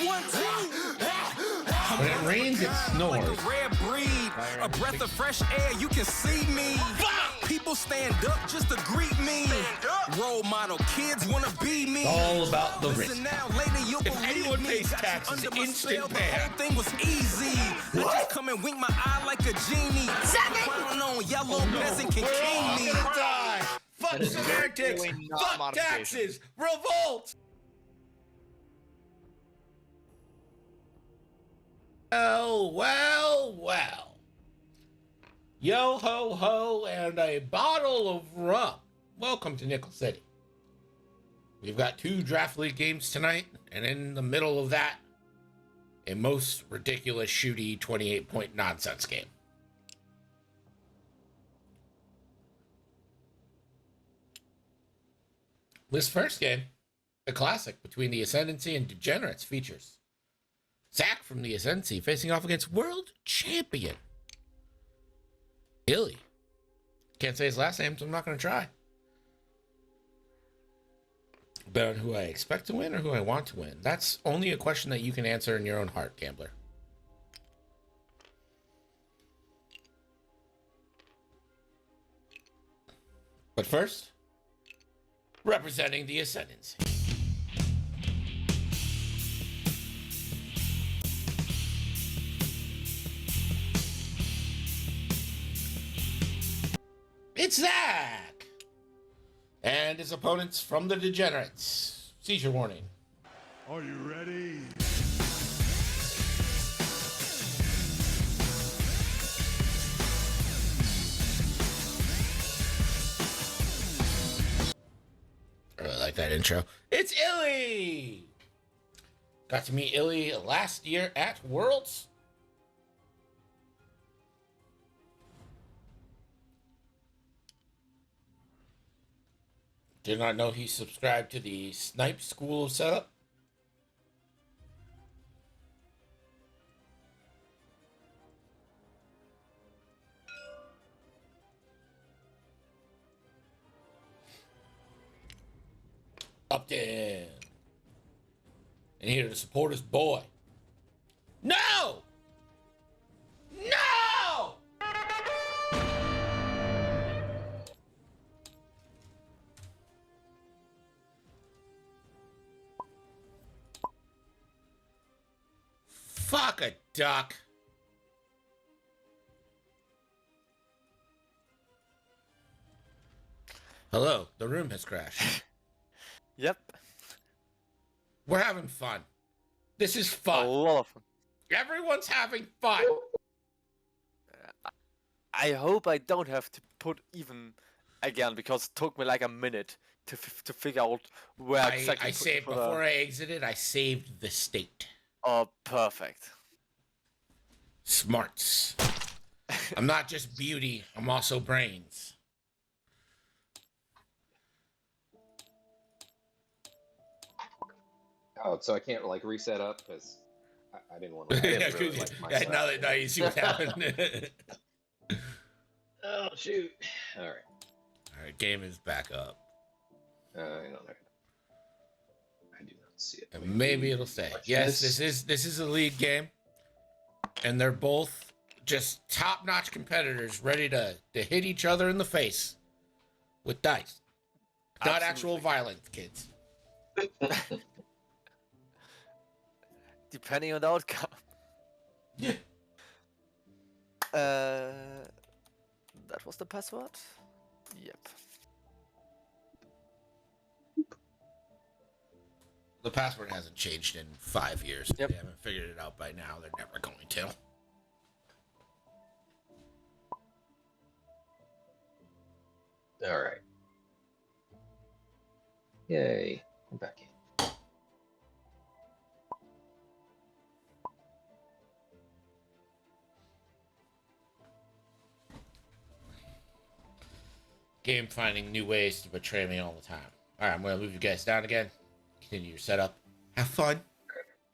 1, 2. When it rains, it snores. Like a rare breed, a breath of fresh air, you can see me. People stand up just to greet me. Role model kids wanna be me. It's all about the risk. Listen now, later you'll If believe anyone me. pays Got you taxes, under my instant spell, the ban. whole thing was easy. I just come and wink my eye like a genie. Crown on, yellow peasant can We're king all me. gonna die. Fuck semantics. really not Fuck modification. taxes. Revolt. Well. Yo ho ho and a bottle of rum. Welcome to Nickel City. We've got 2 draft league games tonight, and in the middle of that, a most ridiculous shooty 28-point nonsense game. This first game, a classic between the Ascendancy and Degenerates, features Zach from the Ascendancy facing off against world champion ILLY. Can't say his last name, so I'm not going to try. Bet on who I expect to win or who I want to win. That's only a question that you can answer in your own heart, gambler. But first, representing the Ascendancy. It's Zach! And his opponents from the Degenerates. Seizure warning. Are you ready? I really like that intro. It's ILLY! Got to meet ILLY last year at Worlds. Did not know he subscribed to the Snipe School of Setup. Upton. And here to support his boy. No! No! Fuck a duck. Hello, the room has crashed. Yep. We're having fun. This is A fun. lot of fun. Everyone's having fun. I hope I don't have to put even again because it took me like a minute to figure out where exactly. I saved before I exited. I saved the state. Oh, perfect. Smarts. I'm not just beauty. I'm also brains. Oh, so I can't like reset up because I didn't want to. Yeah, now you see what happened. Oh shoot! All right. All right, game is back up. I don't know. I do not see it. And maybe it'll stay. Yes, this is a league game, and they're both just top-notch competitors, ready to hit each other in the face with dice, not actual violence, kids. Depending on the outcome. Yeah. That was the password? Yep. The password hasn't changed in 5 years. Yep. They haven't figured it out by now. They're never going to. All right. Yay! I'm back in. Game finding new ways to betray me all the time. All right, I'm going to move you guys down again. Continue your setup. Have fun.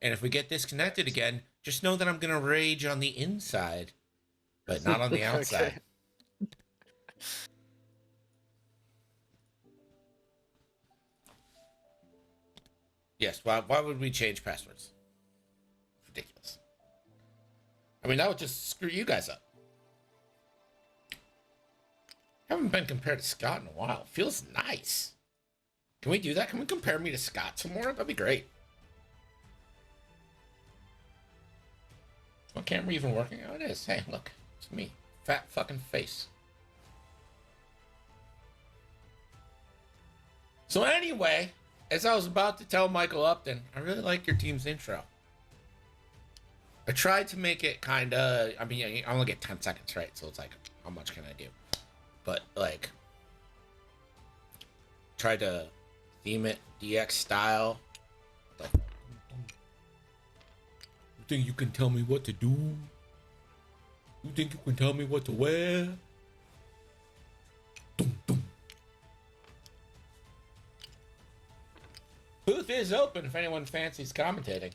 And if we get disconnected again, just know that I'm going to rage on the inside, but not on the outside. Yes, why would we change passwords? I mean, that would just screw you guys up. Haven't been compared to Scott in a while. Feels nice. Can we do that? Can we compare me to Scott some more? That'd be great. Is my camera even working? Oh, it is. Hey, look. It's me. Fat fucking face. So anyway, as I was about to tell Michael Upton, I really like your team's intro. I tried to make it kind of, I mean, I only get 10 seconds, right? So it's like, how much can I do? But, like, try to theme it DX style. Like, you think you can tell me what to do? You think you can tell me what to wear? Dum, dum. Booth is open if anyone fancies commentating.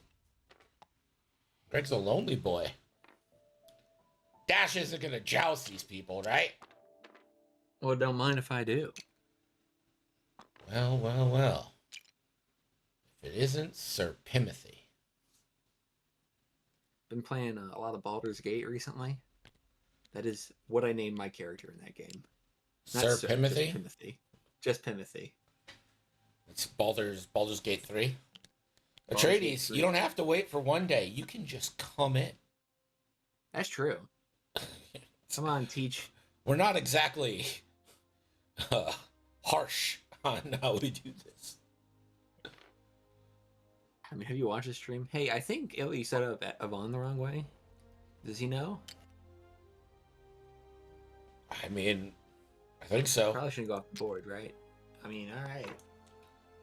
Greg's a lonely boy. Dash isn't gonna joust these people, right? Well, don't mind if I do. Well, well, well. If it isn't Sir Pimothy. Been playing a lot of Baldur's Gate recently. That is what I named my character in that game. Not Sir Pimothy? Just Pimothy. Just Pimothy. It's Baldur's Gate 3. Baldur's Gate Atreides, 3. you don't have to wait for one day. You can just come in. That's true. Come on, teach. We're not exactly harsh on how we do this. I mean, have you watched the stream? Hey, I think Illy set up Yvonne the wrong way. Does he know? I mean, I think so. Probably shouldn't go off the board, right? I mean, alright.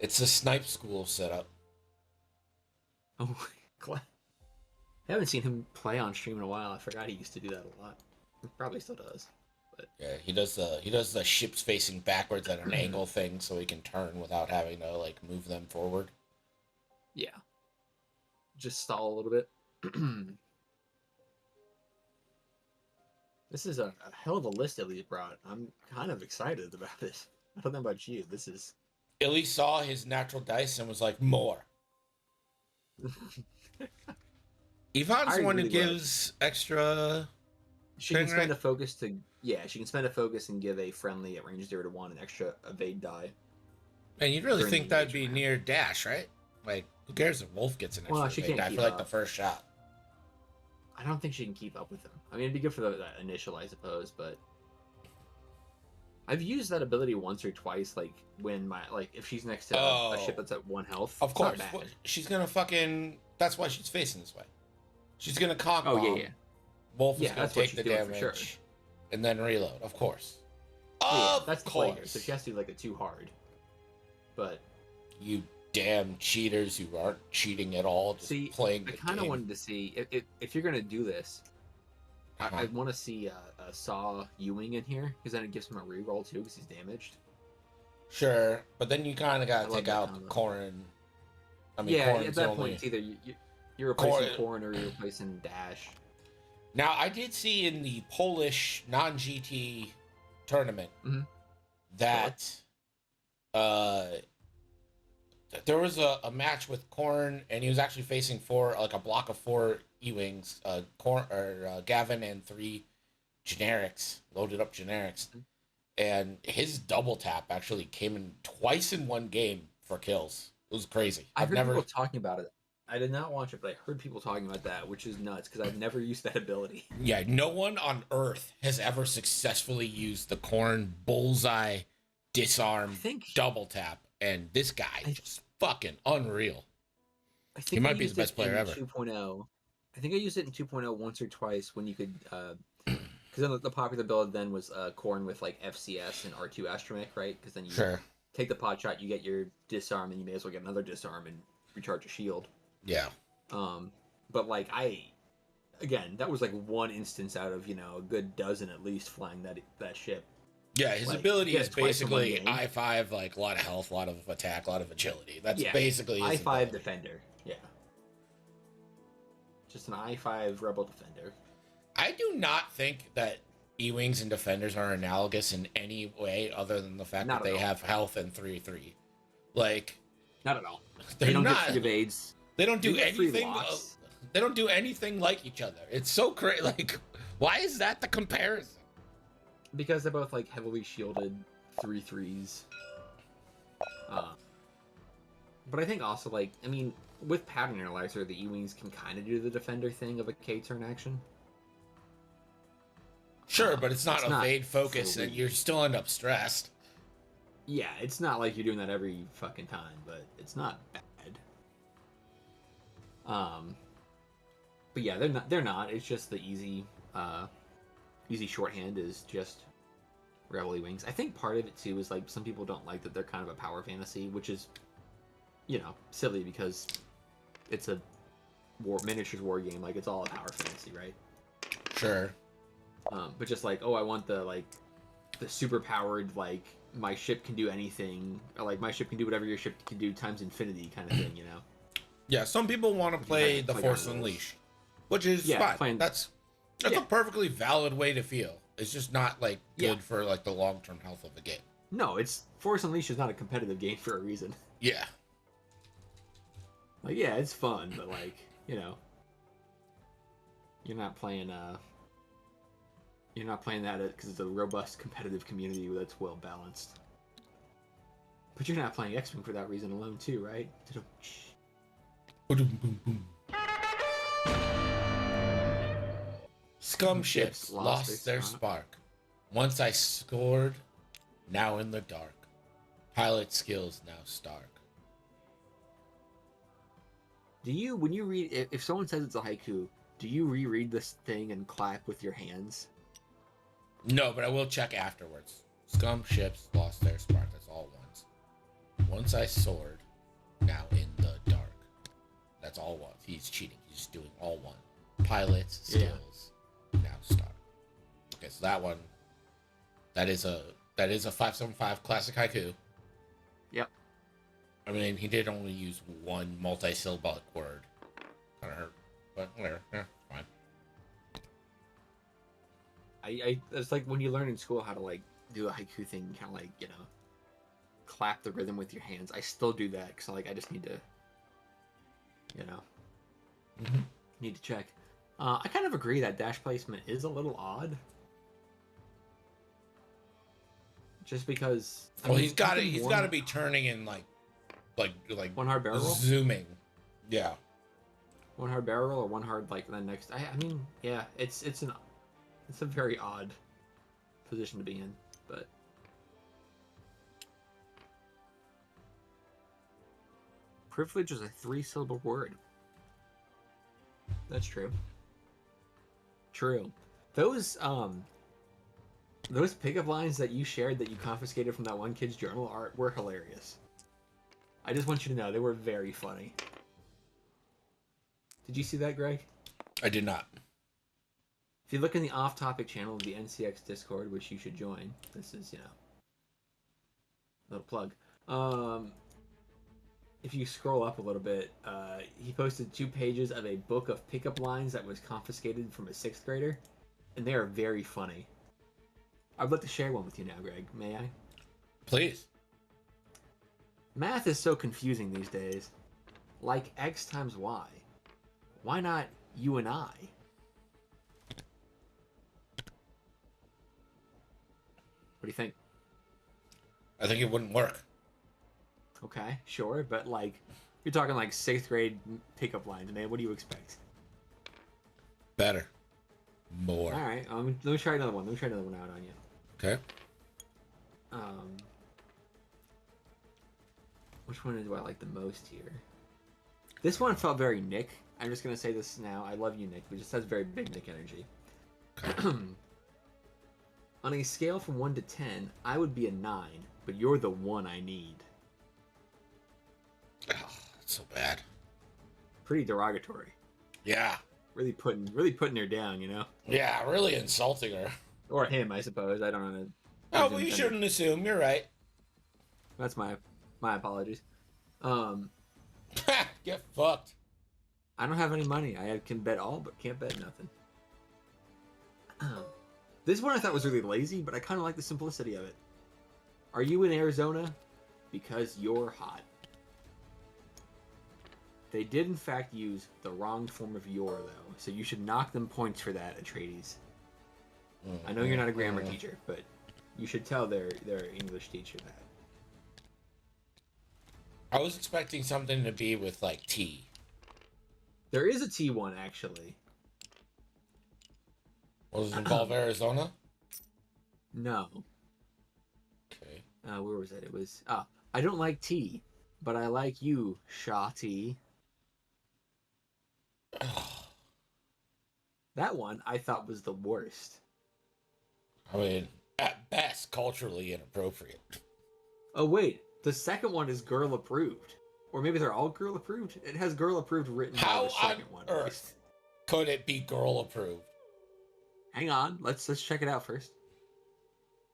It's a snipe school setup. Oh, glad. I haven't seen him play on stream in a while. I forgot he used to do that a lot. He probably still does. But Yeah, he does the ships facing backwards at an angle thing so he can turn without having to like move them forward. yeah. Just stall a little bit. This is a hell of a list Illy brought. I'm kind of excited about this. I don't know about you. This is... Illy saw his natural dice and was like, more. Yvonne's I the one who really gives extra. She can Thing, spend right? a focus to... Yeah, she can spend a focus and give a friendly at range 0 to 1 an extra evade die. And you'd really During think the that'd be engagement. near dash, right? Like, who cares if Wolf gets an extra Well, she evade can't die keep for like up. the first shot? I don't think she can keep up with him. I mean, it'd be good for that initial, I suppose, but... I've used that ability once or twice, like, when if she's next to a ship that's at 1 health. Of It's not course. bad. Well, she's gonna fucking. That's why she's facing this way. She's gonna conk Oh, bomb. yeah. Wolf Yeah, is gonna that's what take she's the doing for damage sure. and then reload. Of course. Yeah, Of that's the play here. course. So she has to do, like, a 2 hard. But, You damn cheaters who aren't cheating at all, just see, playing I the kind of game. wanted to see... If you're going to do this, Uh-huh. I want to see Saw Ewing in here, because then it gives him a reroll, too, because he's damaged. Sure, but then you kind of I gotta love take that out combo. Corin. I mean, Yeah, Corin's at that only... point, it's either you're replacing Cor- Corn or you're replacing Dash. Now, I did see in the Polish non-GT tournament Mhm. that there was a match with Korn, and he was actually facing a block of 4 E-Wings, Gavin and 3 generics, loaded up generics. And his double tap actually came in twice in one game for kills. It was crazy. I heard people talking about it. I did not watch it, but I heard people talking about that, which is nuts because I've never used that ability. Yeah, no one on Earth has ever successfully used the Korn bullseye disarm I think double tap, and this guy I- just fucking unreal. I think He might be the best player ever. 2.0. I think I used it in 2.0 once or twice when you could, because the popular build then was Corn with like FCS and R2 Astromech, right? Because then you Sure. take the pot shot, you get your disarm, and you may as well get another disarm and recharge your shield. Yeah. But like again, that was like one instance out of a good dozen at least flying that ship. Yeah, his Like, ability yeah, is twice in one basically game. I5, like a lot of health, a lot of attack, a lot of agility. That's Yeah, basically his I5 ability. defender. Yeah, just an I5 rebel defender. I do not think that E-Wings and Defenders are analogous in any way other than the fact Not that at they all. have health and 3/3. Like, Not at all. they're They don't not. get free evades. They don't do You get free anything. locks. They don't do anything like each other. It's so crazy. Like, why is that the comparison? Because they're both like heavily shielded 3/3s. But I think also like, I mean, with Pattern Analyzer, the E-Wings can kind of do the defender thing of a K-turn action. Sure, but it's not it's evade focus, fully- and you still end up stressed. Yeah, it's not like you're doing that every fucking time, but it's not bad. But yeah, they're not. It's just the easy shorthand is just Rebel E-Wings. I think part of it too is like some people don't like that they're kind of a power fantasy, which is, you know, silly because it's a miniatures war game. Like it's all a power fantasy, right? Sure. But just like, oh, I want the super powered, like my ship can do anything, or like my ship can do whatever your ship can do times infinity kind of thing, you know? Yeah, some people want to play the play Force on those. Unleashed, which is fine. That's a perfectly valid way to feel. It's just not like good for like the long term health of the game. No, it's Force Unleashed is not a competitive game for a reason. Yeah. Like, yeah, it's fun, but like, you know, you're not playing that because it's a robust competitive community that's well balanced. But you're not playing X-Wing for that reason alone too, right? Scum ships lost their spark. Once I scored, now in the dark. Pilot skills now stark. Do you, when you read, if someone says it's a haiku, do you reread this thing and clap with your hands? No, but I will check afterwards. Scum ships lost their spark. That's all once. Once I soared, now in the dark. That's all once. He's cheating. He's just doing all one. Pilots skills now start. Okay, so that one, that is a 575 classic haiku. Yep. I mean, he did only use one multi-syllabic word. Kind of hurt, but whatever. Yeah, fine. It's like when you learn in school how to like do a haiku thing, kind of like, you know, clap the rhythm with your hands. I still do that because like I just need to, you know, need to check. I kind of agree that dash placement is a little odd. Just because. Well, he's got to be turning in like one hard barrel roll? Zooming. Yeah. One hard barrel roll or one hard like the next. I mean, yeah, it's a very odd position to be in, but privilege is a 3-syllable word. That's true. True. Those pickup lines that you shared that you confiscated from that one kid's journal were hilarious. I just want you to know they were very funny. Did you see that, Greg? I did not. If you look in the off-topic channel of the NCX Discord, which you should join, this is, you know, a little plug. If you scroll up a little bit, he posted 2 pages of a book of pickup lines that was confiscated from a 6th grader, and they are very funny. I'd like to share one with you now, Greg. May I? Please. Math is so confusing these days. Like X times Y. Why not you and I? What do you think? I think it wouldn't work. Okay, sure, but like, you're talking like 6th grade pickup lines, man. What do you expect? Better. More. All right, let me try another one. Let me try another one out on you. Okay. Which one do I like the most here? This one felt very Nick. I'm just gonna say this now. I love you, Nick, but it just has very big Nick energy. Okay. On a scale from 1 to 10, I would be a 9, but you're the one I need. Oh, that's so bad. Pretty derogatory. Yeah. Really putting her down, you know? Yeah, really insulting her. Or him, I suppose. I don't know. Oh, well, you shouldn't assume. You're right. That's my apologies. Get fucked. I don't have any money. I can bet all, but can't bet nothing. This one I thought was really lazy, but I kind of like the simplicity of it. Are you in Arizona? Because you're hot. They did, in fact, use the wrong form of your, though, so you should knock them points for that, Atreides. I know you're not a grammar teacher, but you should tell their English teacher that. I was expecting something to be with, like, T. There is a T1, actually. Was it involve Arizona? No. Okay. Where was it? It was... I don't like tea, but I like you, Shotty. That one I thought was the worst. I mean, at best, culturally inappropriate. Oh, wait. The second one is girl approved. Or maybe they're all girl approved? It has girl approved written by the second one. How on earth could it be girl approved? Hang on. Let's check it out first.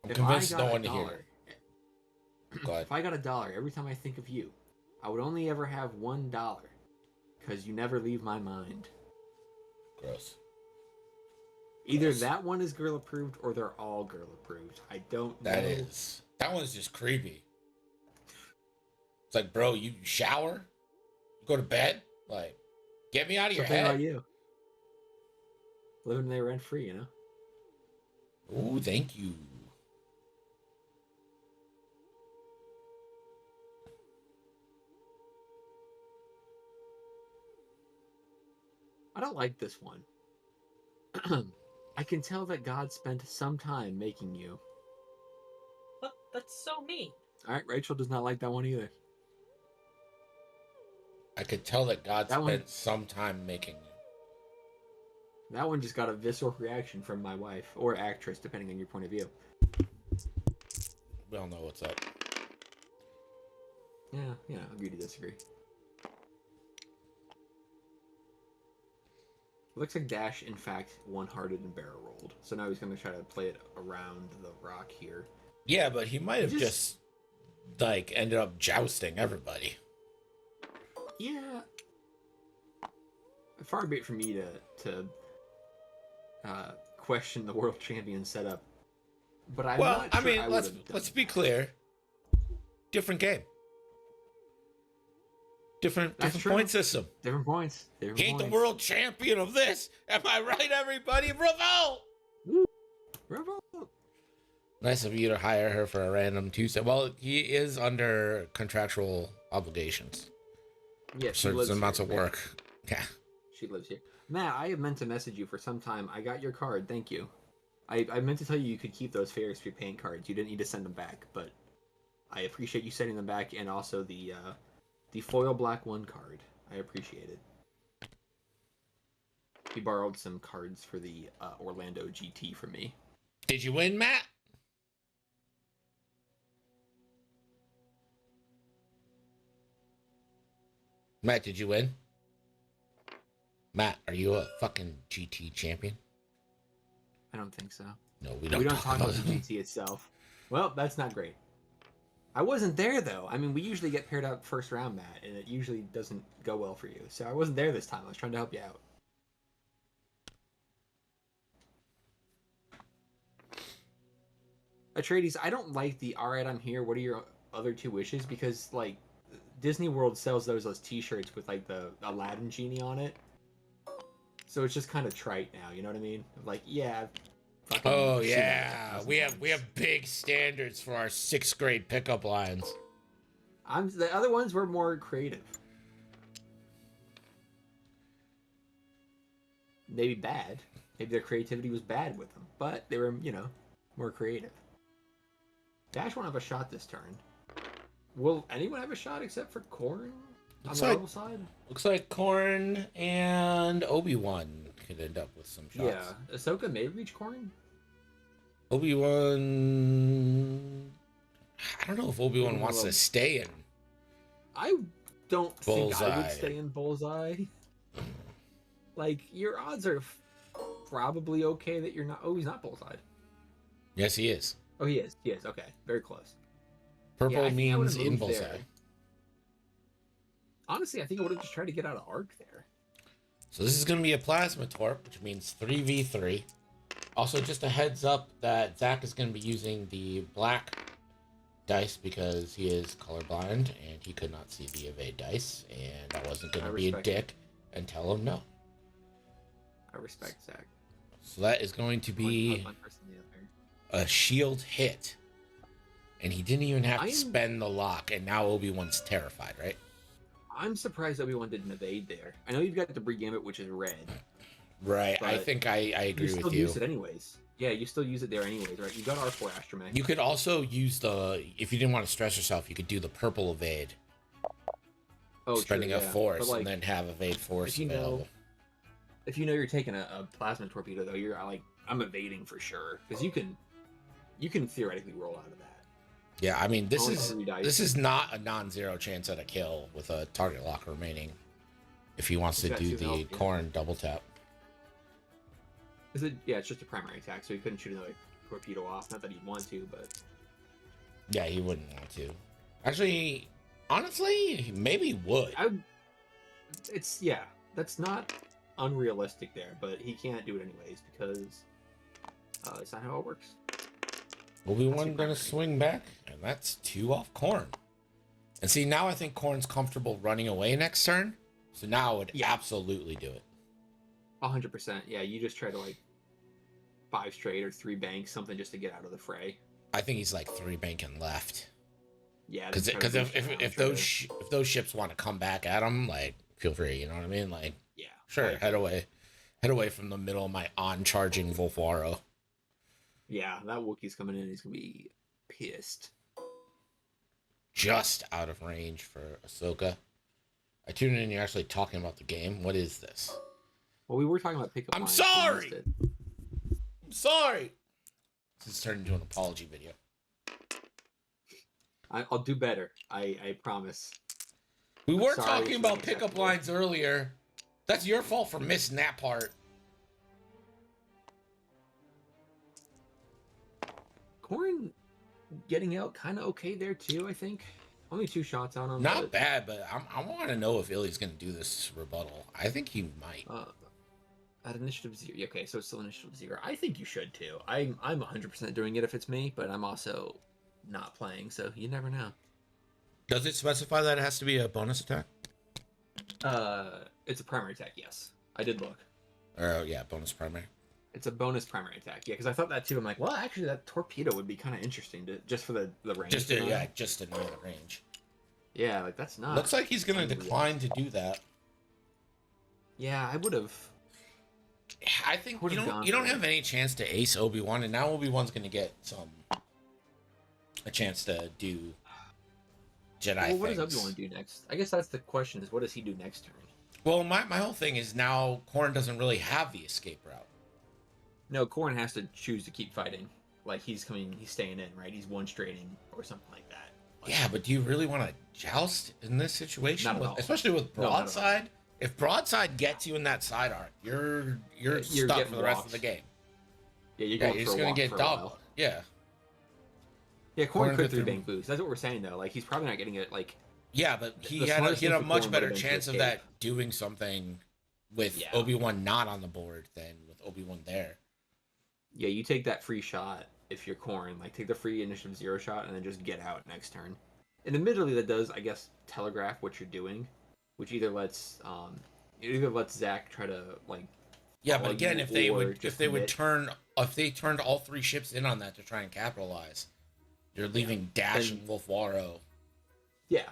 I'm convinced no one here. Go ahead. If I got $1 every time I think of you, I would only ever have $1. Because you never leave my mind. Gross. Either that one is girl approved or they're all girl approved. I don't know. That one's just creepy. It's like, bro, you shower? You go to bed? Like, get me out of your head. About you. Living there rent free, you know? Ooh, thank you. I don't like this one. I can tell that God spent some time making you. Look, that's so mean. Alright, Rachel does not like that one either. I could tell that God spent some time making you. That one just got a visceral reaction from my wife, or actress, depending on your point of view. We all know what's up. Yeah, agree to disagree. Looks like Dash, in fact, one-hearted and barrel rolled. So now he's going to try to play it around the rock here. Yeah, but he might have just like, ended up jousting everybody. Yeah. Far be it from me to question the world champion setup. But I'm not sure I mean, let's be clear. Different game. Different point system. Different points. He ain't the world champion of this. Am I right, everybody? Bravo! Bravo! Nice of you to hire her for a random Tuesday. Well, he is under contractual obligations. Yeah, certain amounts of work. Yeah. She lives here. Matt, I have meant to message you for some time. I got your card. Thank you. I meant to tell you could keep those Ferris Street paint cards. You didn't need to send them back, but I appreciate you sending them back, and also the foil black 1 card. I appreciate it. He borrowed some cards for the Orlando GT from me. Did you win, Matt? Matt, did you win? Matt, are you a fucking GT champion? I don't think so. No, we don't talk about the GT itself. Well, that's not great. I wasn't there, though. I mean, we usually get paired up first round, Matt, and it usually doesn't go well for you. So I wasn't there this time. I was trying to help you out. Atreides, I don't like the "alright, I'm here, what are your other 2 wishes?" because, like, Disney World sells those t-shirts with, like, the Aladdin genie on it. So it's just kind of trite now, you know what I mean? Like, yeah. Oh, yeah. We have big standards for our 6th grade pickup lines. The other ones were more creative. Maybe bad. Maybe their creativity was bad with them. But they were, more creative. Dash won't have a shot this turn. Will anyone have a shot except for Korn on the Marvel side? Looks like Korn and Obi-Wan could end up with some shots. Yeah. Ahsoka may reach Korn. Obi-Wan... I don't know if Obi-Wan wants to stay in. I don't think I would Bullseye. stay in Bullseye. Like, your odds are probably okay that you're not... Oh, he's not Bullseye. Yes, he is. Oh, he is. He is. Okay. Very close. Purple I think I means would've in moved Bullseye. there. Honestly, I think I would have just tried to get out of arc there. So this is going to be a Plasma Torp, which means 3v3. Also, just a heads up that Zach is going to be using the black dice because he is colorblind and he could not see the evade dice, and I wasn't going I to be a respect dick and tell him no. I respect Zach. So that is going to be One person the other. a shield hit. And he didn't even have I to am- spend the lock, and now Obi-Wan's terrified, right? I'm surprised Obi-Wan didn't evade there. I know you've got the Gambit, which is red. Right. I But think I agree You with still you. use it anyways. Yeah, you still use it there anyways, right? You got R4 Astromech. You could also use if you didn't want to stress yourself, you could do the purple evade, spending a force, But, like, and then have evade force if you know- available. if you know you're taking a plasma torpedo, though, you're like, I'm evading for sure because you can theoretically roll out of that. Yeah, I mean, Only 3 dice. this is not a non-zero chance at a kill with a target lock remaining. If he wants to He's got do 2 the health, yeah. corn double tap. Is it? Yeah, it's just a primary attack, so he couldn't shoot another torpedo off. Not that he'd want to, but Yeah, he wouldn't want to. Actually, honestly, maybe he would. that's not unrealistic there, but he can't do it anyways because it's not how it works. Obi-Wan your gonna primary. swing back, and that's 2 off corn. And see, now I think corn's comfortable running away next turn. So now I would Yeah. absolutely do it. 100%. Yeah, you just try to like 5 straight or 3 banks, something just to get out of the fray. I think he's like 3 banking left. Yeah, Because then try to boost around, if try those to- if those ships want to come back at him, like, feel free. You know what I mean? Like, yeah, sure, like, head away from the middle of my on-charging Volfaro. yeah, that Wookiee's coming in. He's gonna be pissed. Just out of range for Ahsoka. I tuned in. You're actually talking about the game. What is this? Well, we were talking about pickup I'm lines, so you sorry! missed it. I'm sorry. This is turned into an apology video. I'll do better. I promise. We were sorry, talking it's about not pickup acceptable. lines earlier. That's your fault for missing that part. Corn getting out kind of okay there too. I think only 2 shots on him. Not but, bad, but I want to know if Illy's going to do this rebuttal. I think he might. At initiative 0. Okay, so it's still initiative 0. I think you should too. I'm 100% doing it if it's me, but I'm also not playing, so you never know. Does it specify that it has to be a bonus attack? It's a primary attack. Yes, I did look. Or yeah, bonus primary. It's a bonus primary attack. Yeah, because I thought that too. I'm like, well, actually, that torpedo would be kind of interesting to just for the range. Just to know the range. Yeah, like that's not. Looks like he's going to unreal. decline to do that. Yeah, I would have. I think Would've you gone don't for have any chance to ace Obi-Wan, and now Obi-Wan's going to get a chance to do Jedi Well, what things. does Obi-Wan do next? I guess that's the question: is what does he do next turn? Well, my whole thing is now Corn doesn't really have the escape route. No, Corrin has to choose to keep fighting. Like he's staying in, right? He's one straighting or something like that. Like, Yeah, but do you really want to joust in this situation? Not at all. Especially with No, not at all. broadside. If broadside gets you in that side arc, you're You're stuck getting for the rest of walked. the game. yeah, you're Yeah, going you're for just a gonna walk get for a dog. while. Yeah, Yeah, Corrin Corrin could could 3 through- bank boost. That's what we're saying though. Like he's probably not getting it. Like yeah, but he The had smartest a thing for much Corrin better would've been to chance of escape. that doing something with Yeah. Obi-Wan not on the board than with Obi-Wan there. yeah, you take that free shot if you're Corrin. Like take the free initiative 0 shot and then just get out next turn. And admittedly, that does, I guess, telegraph what you're doing, which either lets Zach try to like. Yeah, follow but again, you if they or would just if they commit. turned all 3 ships in on that to try and capitalize, you're leaving Dash and Wolfwaro. Yeah.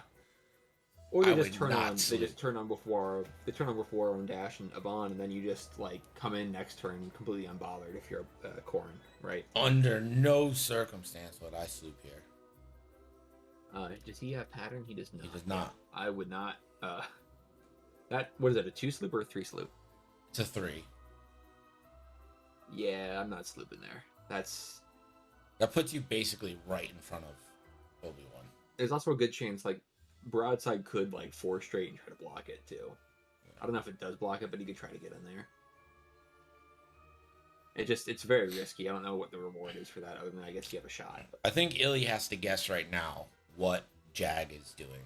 Or they I just would turn not on. They sleep. just turn on before. They turn on before on Dash and Avon, and then you just like come in next turn completely unbothered if you're Corrin, right? Under no circumstance would I sloop here. Does he have pattern? He does not. He does not. I would not. That what is it? A 2 sloop or a 3 sloop? It's a 3. Yeah, I'm not slooping there. That puts you basically right in front of Obi-Wan. There's also a good chance like broadside could like 4 straight and try to block it too. I don't know if it does block it, but he could try to get in there. It's very risky. I don't know what the reward is for that, other than I guess you have a shot. I think Illy has to guess right now what Jag is doing.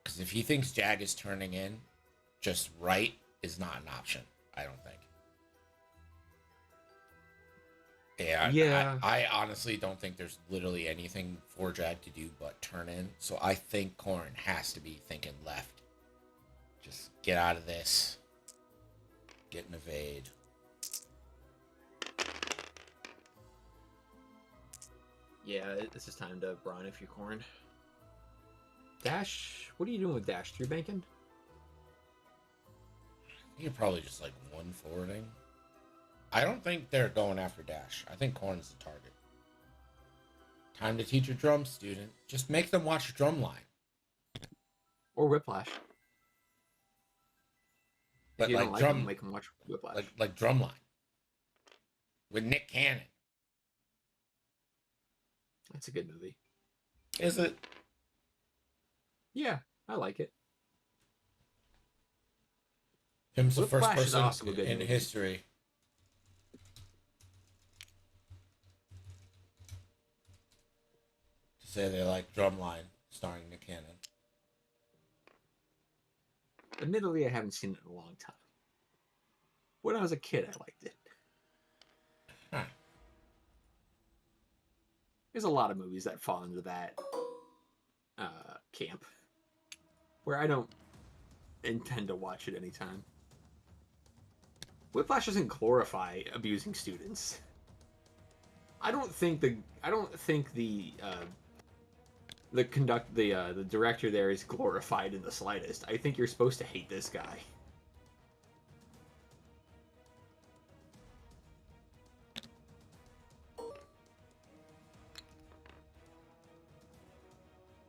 Because if he thinks Jag is turning in, just right is not an option, I don't think. Yeah. I honestly don't think there's literally anything for Jag to do but turn in. So I think Corrin has to be thinking left. Just get out of this. Get an evade. Yeah, this is time to Braun if you're Corrin. Dash? What are you doing with Dash? 3 banking? You're probably just like 1 forwarding. I don't think they're going after Dash. I think Corrin's the target. Time to teach a drum student. Just make them watch Drumline. Or Whiplash. But if you like don't like drum, them, make them watch Whiplash. like Drumline with Nick Cannon. That's a good movie. Is it? Yeah, I like it. Him's the first Whiplash is person also a good in movie. history to say they like Drumline, starring Nick Cannon. Admittedly, I haven't seen it in a long time. When I was a kid, I liked it. Huh. There's a lot of movies that fall into that camp where I don't intend to watch it anytime. Whiplash doesn't glorify abusing students. I don't think the director there is glorified in the slightest. I think you're supposed to hate this guy.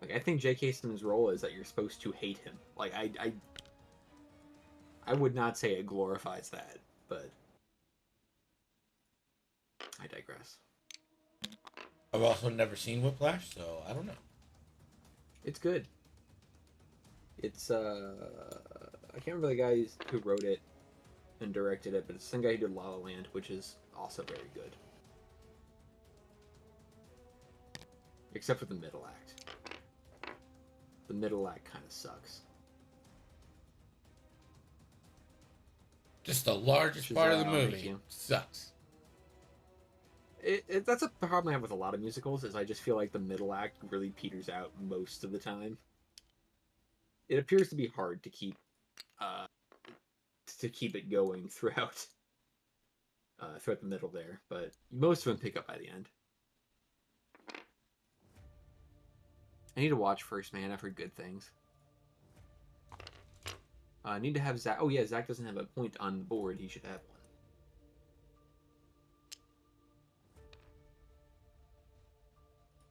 Like, I think J.K. Simmons' role is that you're supposed to hate him. Like, I would not say it glorifies that, but I digress. I've also never seen Whiplash, so I don't know. It's good. It's I can't remember the guy who wrote it and directed it, but it's the same guy who did La La Land, which is also very good. Except for the middle act. The middle act kind of sucks. Just the largest part of the movie sucks. That's a problem I have with a lot of musicals, is I just feel like the middle act really peters out most of the time. It appears to be hard to keep it going throughout the middle there, but most of them pick up by the end. I need to watch First Man. I've heard good things. I need to have Zach. Oh yeah, Zach doesn't have a point on the board. He should have one.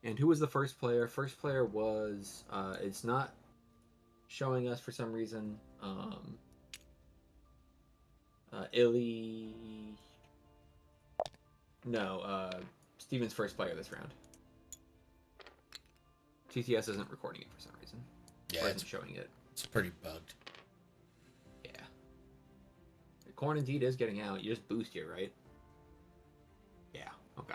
And who was the first player? First player was, it's not showing us for some reason. ILLY. No, Steven's first player this round. TTS isn't recording it for some reason. Yeah, Or isn't showing it. It's pretty bugged. Yeah. Corn indeed is getting out. You just boost here, right? Yeah, okay.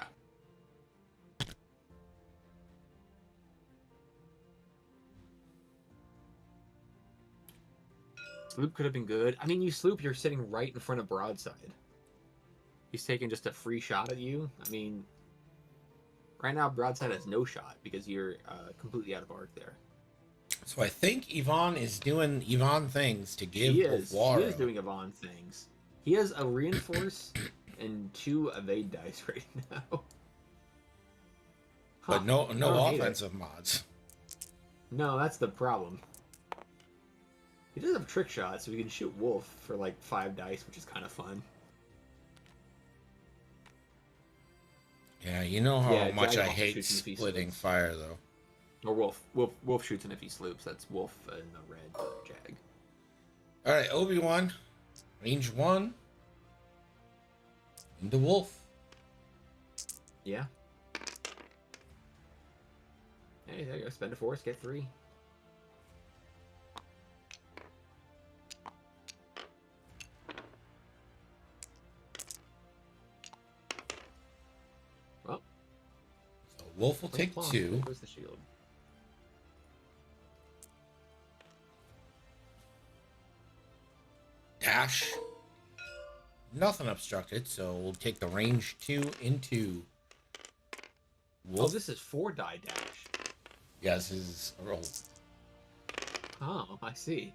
Sloop could have been good. I mean, you Sloop, you're sitting right in front of Broadside. He's taking just a free shot at you. I mean, right now Broadside has no shot because you're completely out of arc there. So I think Yvonne is doing Yvonne things to give He is Waro. doing Yvonne things. He has a reinforce and 2 evade dice right now. But no I don't hate it. offensive mods. No, that's the problem. He does have trick shot, so we can shoot Wolf for like 5 dice, which is kind of fun. Yeah, you know how much I Dragon hate shoots him if he splitting sloops. fire, though. Or Wolf shoots him if he sloops. That's Wolf in the red Jag. All right, Obi-Wan, range 1, into Wolf. Yeah. Hey, there you go. Spend a force, get 3. Well, So Wolf will take 2. Where's the shield? Dash. nothing obstructed, so we'll take the range 2 into Oh, Wolf. this is 4 die dash. Yeah, this is a roll. Oh, I see.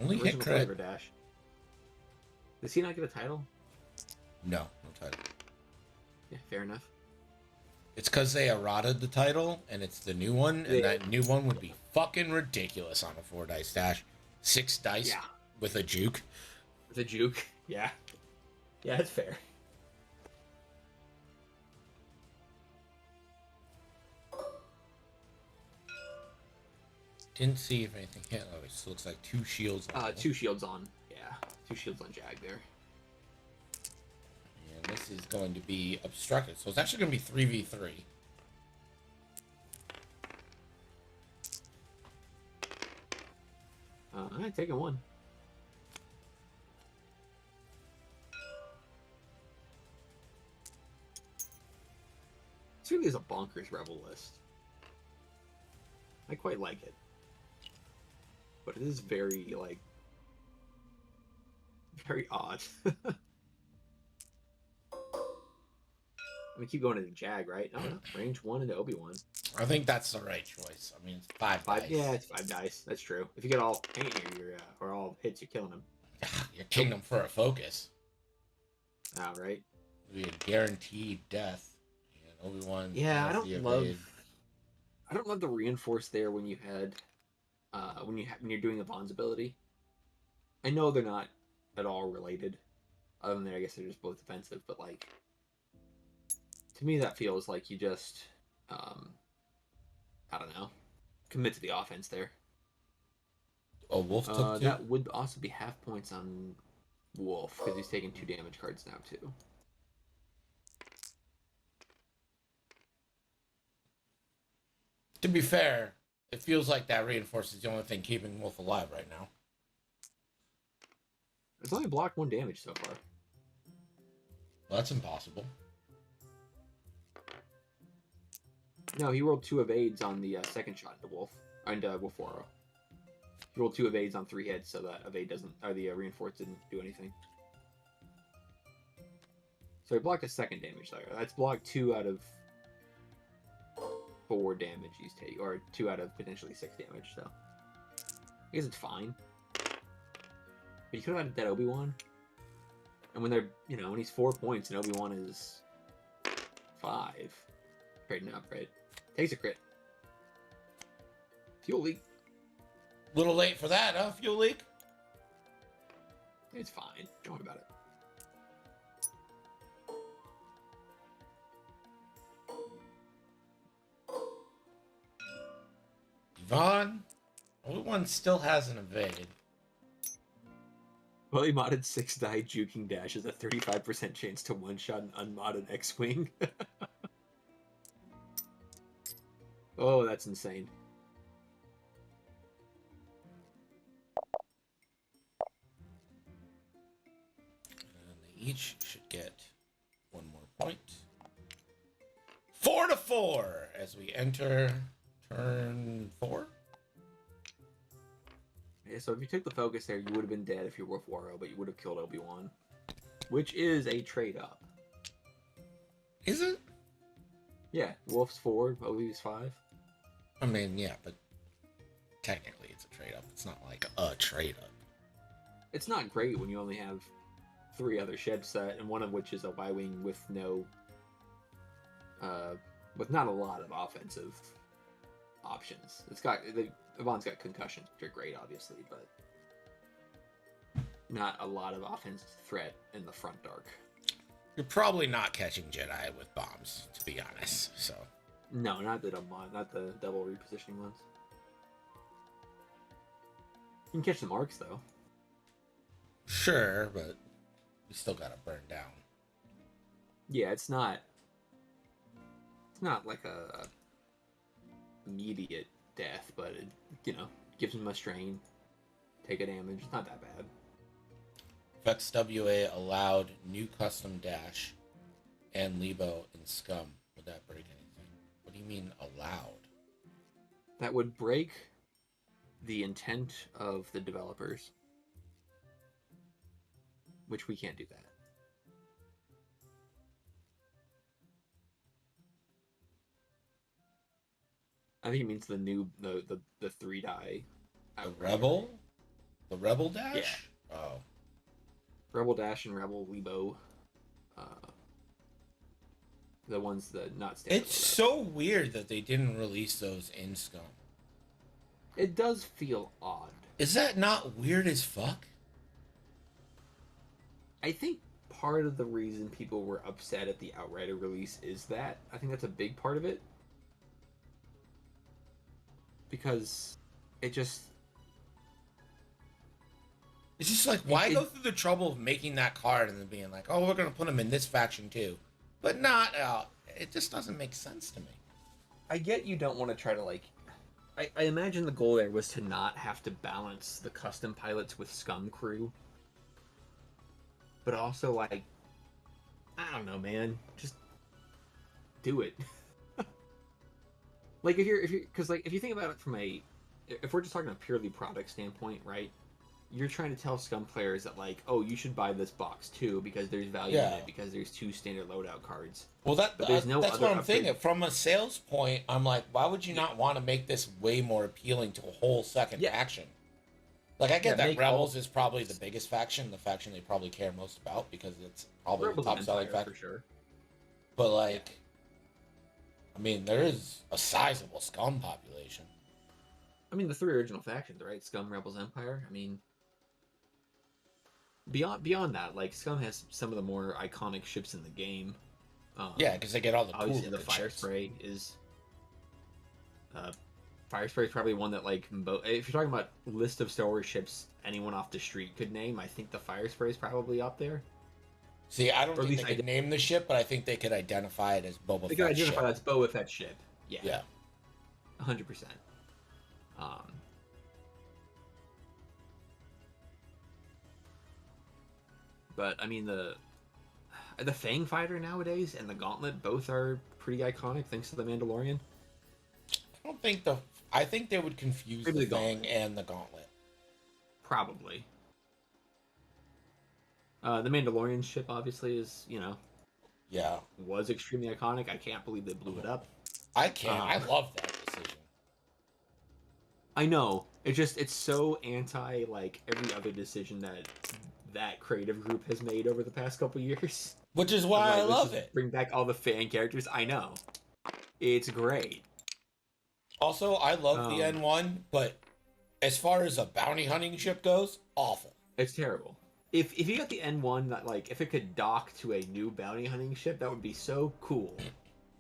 Only hit Original crit. flavor dash. Does he not get a title? No title. Yeah, fair enough. It's because they errated the title, and it's the new one, and Yeah. that new one would be fucking ridiculous on a 4 dice dash. 6 dice Yeah. with a juke. The juke. Yeah. Yeah, that's fair. Didn't see if anything hit. Oh, it looks like 2 shields. 2 shields on. Yeah, 2 shields on Jag there. And this is going to be obstructed, so it's actually going to be 3v3. Alright, taking 1. This really is a bonkers rebel list. I quite like it. But it is very, like, very odd. I'm gonna keep going into Jag, right? No, no. Range 1 into Obi-Wan. I think that's the right choice. I mean, it's 5 dice. Yeah, it's 5 dice. That's true. If you get all paint here, or all hits, you're killing him. Your kingdom for a focus. Ah, right. It'd be a guaranteed death. And Obi-Wan. Yeah, has I the don't love. evade. I don't love the reinforce there when you had, when you're doing the Vaughn's ability. I know they're not at all related, other than I guess they're just both defensive. But like, to me, that feels like you just, I don't know, commit to the offense there. Oh, Wolf took 2? That would also be half points on Wolf because he's taking 2 damage cards now too. To be fair, it feels like that reinforce is the only thing keeping Wolf alive right now. It's only blocked 1 damage so far. Well, that's impossible. No, he rolled 2 evades on the second shot into Wolf, and Wolforo. He rolled 2 evades on 3 hits, so that evade doesn't, or the reinforce didn't do anything. So he blocked a 2nd damage there. That's blocked 2 out of 4 damage he's taking, or 2 out of potentially 6 damage. So I guess it's fine. But you could have had that Obi-Wan, and when they're, when he's 4 points and Obi-Wan is 5, trading up, right? Takes a crit. Fuel leak. Little late for that, huh? Fuel leak? It's fine. Don't worry about it. Yvonne? Obi-Wan still has an evade. Fully modded 6 die juking dash is a 35% chance to one-shot an unmodded X-Wing. Oh, that's insane. And they each should get 1 more point. 4-4 as we enter turn 4. Yeah, so if you took the focus there, you would have been dead if you were Wolf Waro, but you would have killed Obi-Wan. Which is a trade-up. Is it? Yeah, Wolf's 4, Obi's 5. I mean, yeah, but technically it's a trade-up. It's not like a trade-up. It's not great when you only have 3 other shed set, and one of which is a Y-Wing with no... with not a lot of offensive options. It's got... Yvonne's got concussions, which are great, obviously, but not a lot of offensive threat in the front dark. You're probably not catching Jedi with bombs, to be honest, so... No, not the double repositioning ones. You can catch the marks, though. Sure, but you still gotta burn down. Yeah, it's not like a immediate death, but it, gives him a strain, take a damage. It's not that bad. XWA allowed new custom dash and Lebo and Scum. Would that break anything? What do you mean allowed? That would break the intent of the developers, which we can't do that. I think it means the 3-die. The Rebel? The Rebel Dash? Yeah. Oh. Rebel Dash and Rebel Lebo. The ones that not standard. It's so weird that they didn't release those in Scum. It does feel odd. Is that not weird as fuck? I think part of the reason people were upset at the Outrider release is that. I think that's a big part of it. Because it just... It's just like, why go through the trouble of making that card and then being like, oh, we're going to put them in this faction too. But not out. It just doesn't make sense to me. I get you don't want to try to, like... I imagine the goal there was to not have to balance the custom pilots with Scum Crew. But also, like... I don't know, man. Just... do it. Like, if you're... Because, like, if you think about it from a... If we're just talking a purely product standpoint, right? You're trying to tell Scum players that, like, oh, you should buy this box too because there's value in it because there's 2 standard loadout cards. Well, that's what I'm thinking. upgrade. From a sales point, I'm like, why would you not want to make this way more appealing to a whole second faction? Like, I get that Rebels is probably the biggest faction, the faction they probably care most about because it's probably the top selling faction. For sure. But, like, I mean, there is a sizable Scum population. I mean, the 3 original factions, right? Scum, Rebels, Empire. I mean... Beyond that, like, Scum has some of the more iconic ships in the game. Yeah, because they get all the cool obviously the Fire Spray is... Fire Spray is probably one that, like, if you're talking about list of Star Wars ships anyone off the street could name, I think the Fire Spray is probably up there. See, I don't think they could name the ship, but I think they could identify it as Boba Fett's ship. They could identify that's Boba Fett's ship. Yeah. Yeah. 100%. But I mean the Fang Fighter nowadays and the Gauntlet both are pretty iconic thanks to the Mandalorian. I think they would confuse the Fang and the Gauntlet. Probably. The Mandalorian ship obviously is, was extremely iconic. I can't believe they blew it up. I can't. I love that decision. I know. It's so anti like every other decision that creative group has made over the past couple years. Which is why I love it. Bring back all the fan characters. I know. It's great. Also, I love the N1, but as far as a bounty hunting ship goes, awful. It's terrible. If you got the N1 that, like, if it could dock to a new bounty hunting ship, that would be so cool.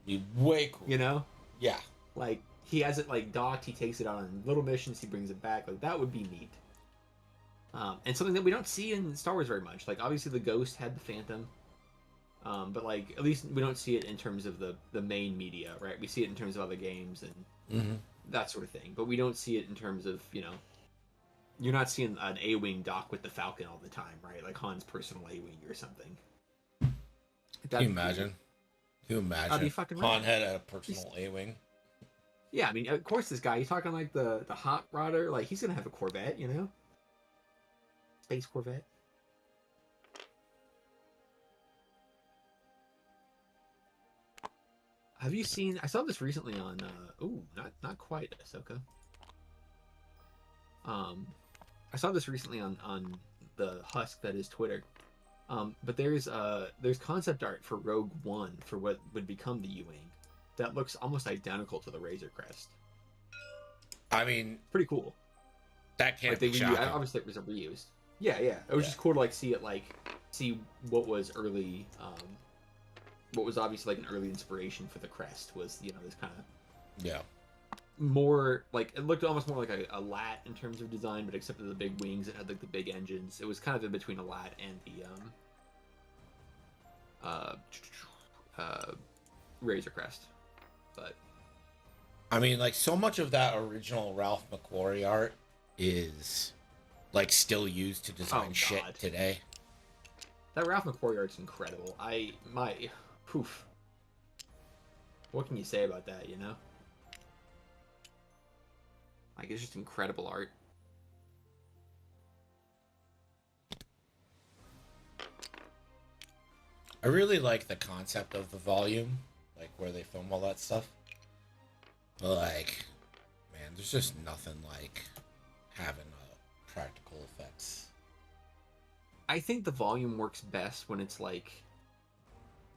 Be way cool. You know? Yeah. Like, he has it, like, docked, he takes it on little missions, he brings it back. Like, that would be neat. And something that we don't see in Star Wars very much. Like, obviously the Ghost had the Phantom. But, like, at least we don't see it in terms of the main media, right? We see it in terms of other games and that sort of thing. But we don't see it in terms of, you're not seeing an A-Wing dock with the Falcon all the time, right? Like Han's personal A-Wing or something. Can you imagine? Can you imagine? That'd be fucking Han had a personal A-Wing. Yeah, I mean, of course this guy, he's talking like the Hot Rodder, like, he's gonna have a Corvette, Space Corvette. Have you seen? I saw this recently on. Not quite Ahsoka. I saw this recently on the Husk that is Twitter. But there's concept art for Rogue One for what would become the U-Wing that looks almost identical to the Razor Crest. I mean, pretty cool. That can't be shocking. Obviously, it was reused. Yeah. It was just cool to like see what was early. What was obviously like an early inspiration for the crest was this kind of more like it looked almost more like a lat in terms of design, but except for the big wings, it had like the big engines. It was kind of in between a lat and the Razor Crest. But I mean, like, so much of that original Ralph McQuarrie art is like still used to design shit today. That Ralph McQuarrie art's incredible. Poof. What can you say about that, Like, it's just incredible art. I really like the concept of the volume, like where they film all that stuff. But, like, there's just nothing like having practical effects. I think the volume works best when it's like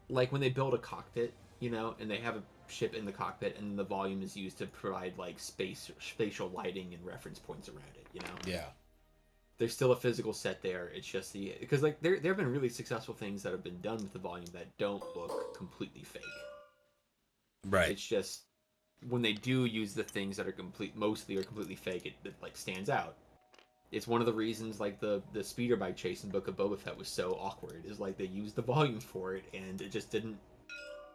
when they build a cockpit, you know, and they have a ship in the cockpit, and the volume is used to provide like spatial lighting and reference points around it, you know. Yeah. There's still a physical set there. It's just because like there have been really successful things that have been done with the volume that don't look completely fake. Right. It's just when they do use the things that are mostly or completely fake, it like stands out. It's one of the reasons like the speeder bike chase in Book of Boba Fett was so awkward. Is like they used the volume for it and it just didn't.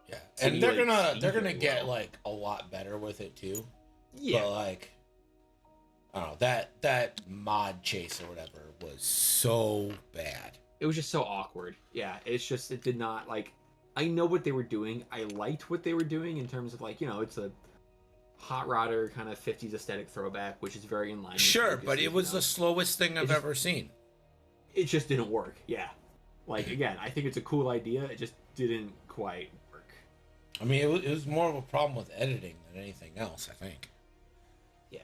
Yeah, and they're like, gonna get like a lot better with it too. Yeah. But like, I don't know, that mod chase or whatever was so bad. It was just so awkward. Yeah, it did not like. I know what they were doing. I liked what they were doing in terms of like, you know, it's a hot rodder kind of 50s aesthetic throwback, which is very in line. Sure, but it was the slowest thing I've ever seen. It just didn't work. Yeah, like again, I think it's a cool idea. It just didn't quite work. I mean, it was more of a problem with editing than anything else, I think. Yeah,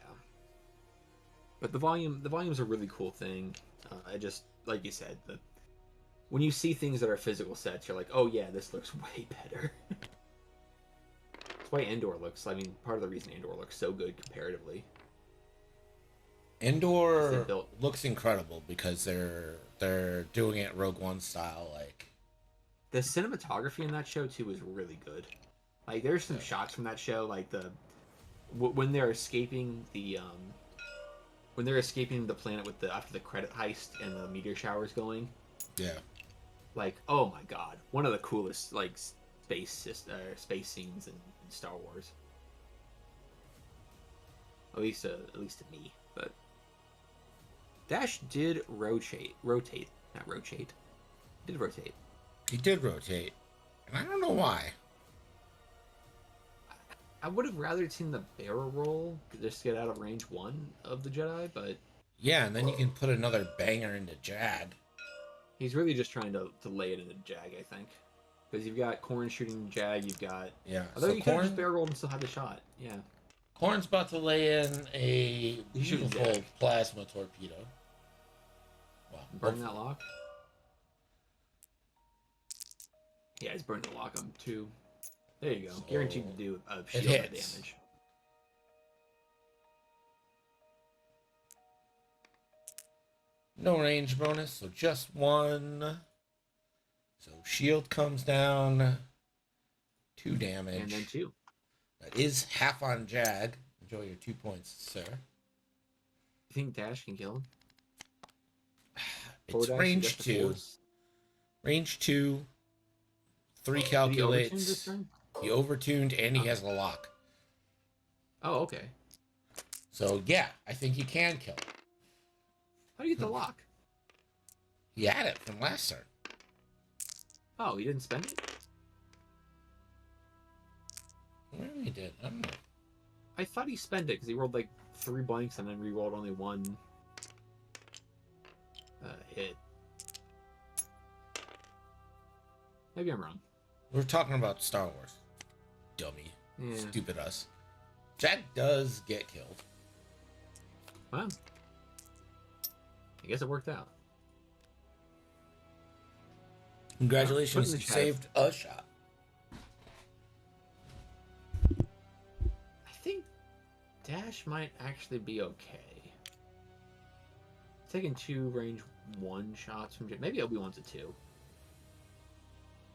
but the volume's a really cool thing. I just like you said, when you see things that are physical sets, you're like, oh yeah, this looks way better. That's why Endor looks. I mean, part of the reason Endor looks so good comparatively. Endor looks incredible because they're doing it Rogue One style. Like the cinematography in that show too is really good. Like there's some shots from that show, like when they're escaping the planet with after the credit heist and the meteor showers going. Yeah. Like, oh my god, one of the coolest like space scenes in Star Wars. At least to me. But Dash did rotate. Did rotate. He did rotate, and I don't know why. I would have rather seen the barrel roll just to get out of range 1 of the Jedi, but yeah, and then you can put another banger into Jag. He's really just trying to lay it into Jag, I think. Because you've got Corn shooting Jag, you've got... Yeah. Although you could have just barrel rolled and still had the shot. Yeah. Corn's about to lay in a beautiful plasma torpedo. Wow. Burn that lock? Yeah, he's burning the lock on 2. There you go. So guaranteed to do a shield damage. No range bonus, so just 1. So shield comes down, 2 damage. And then 2. That is half on Jag. Enjoy your 2 points, sir. You think Dash can kill him? It's range 2. Range 2. 3 calculates. He overtuned and he has a lock. Oh, okay. So yeah, I think he can kill him. How do you get the lock? He had it from last turn. Oh, he didn't spend it? Maybe he did. I don't know. I thought he spent it because he rolled like 3 blanks and then re-rolled only 1 hit. Maybe I'm wrong. We're talking about Star Wars. Dummy. Yeah. Stupid us. Jack does get killed. Well, I guess it worked out. Congratulations, you saved a shot. I think Dash might actually be okay. Taking 2 range 1 shots from maybe Obi-Wan's a 2.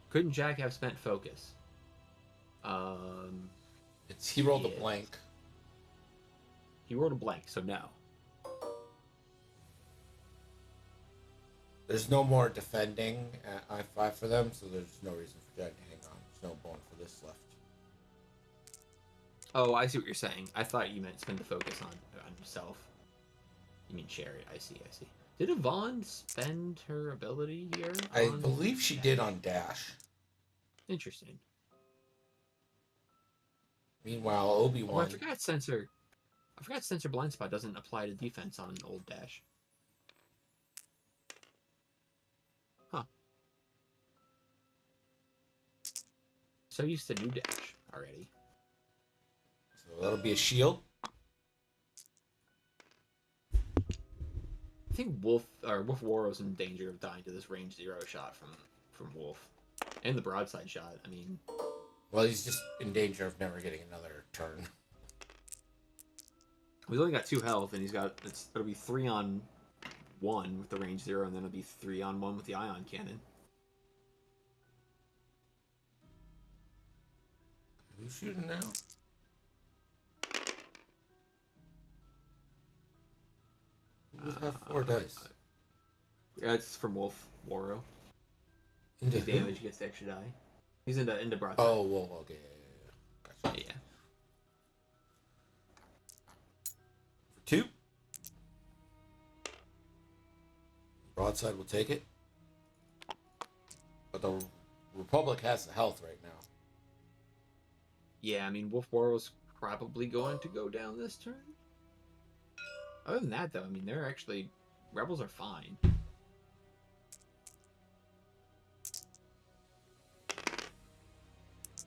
Couldn't Jack have spent focus? He rolled a blank. He rolled a blank, so no. There's no more defending at I-5 for them, so there's no reason for Jack to hang on. There's no bone for this left. Oh, I see what you're saying. I thought you meant spend the focus on himself. You mean Chariot. I see. Did Yvonne spend her ability here? I believe she did on Dash. Interesting. Meanwhile, Obi-Wan... Oh, I forgot Sensor Blind Spot doesn't apply to defense on an old Dash. Huh. So used to new Dash already. So that'll be a shield. think Wolf Warrow's in danger of dying to this range 0 shot from Wolf, and the broadside shot. I mean, Well, he's just in danger of never getting another turn. he's only got 2 health, and it'll be 3-on-1 with the range 0, and then it'll be 3-on-1 with the ion cannon. Who's shooting now? Who's got 4 dice? Yeah, it's from Wolf Warrow. Into His who? damage gets the extra die. He's into broadside. Oh, whoa, okay. Gotcha. Yeah. For 2. Broadside will take it. But the Republic has the health right now. Yeah, I mean, Wolf Warrow's probably going to go down this turn. Other than that, though, I mean, they're actually... Rebels are fine.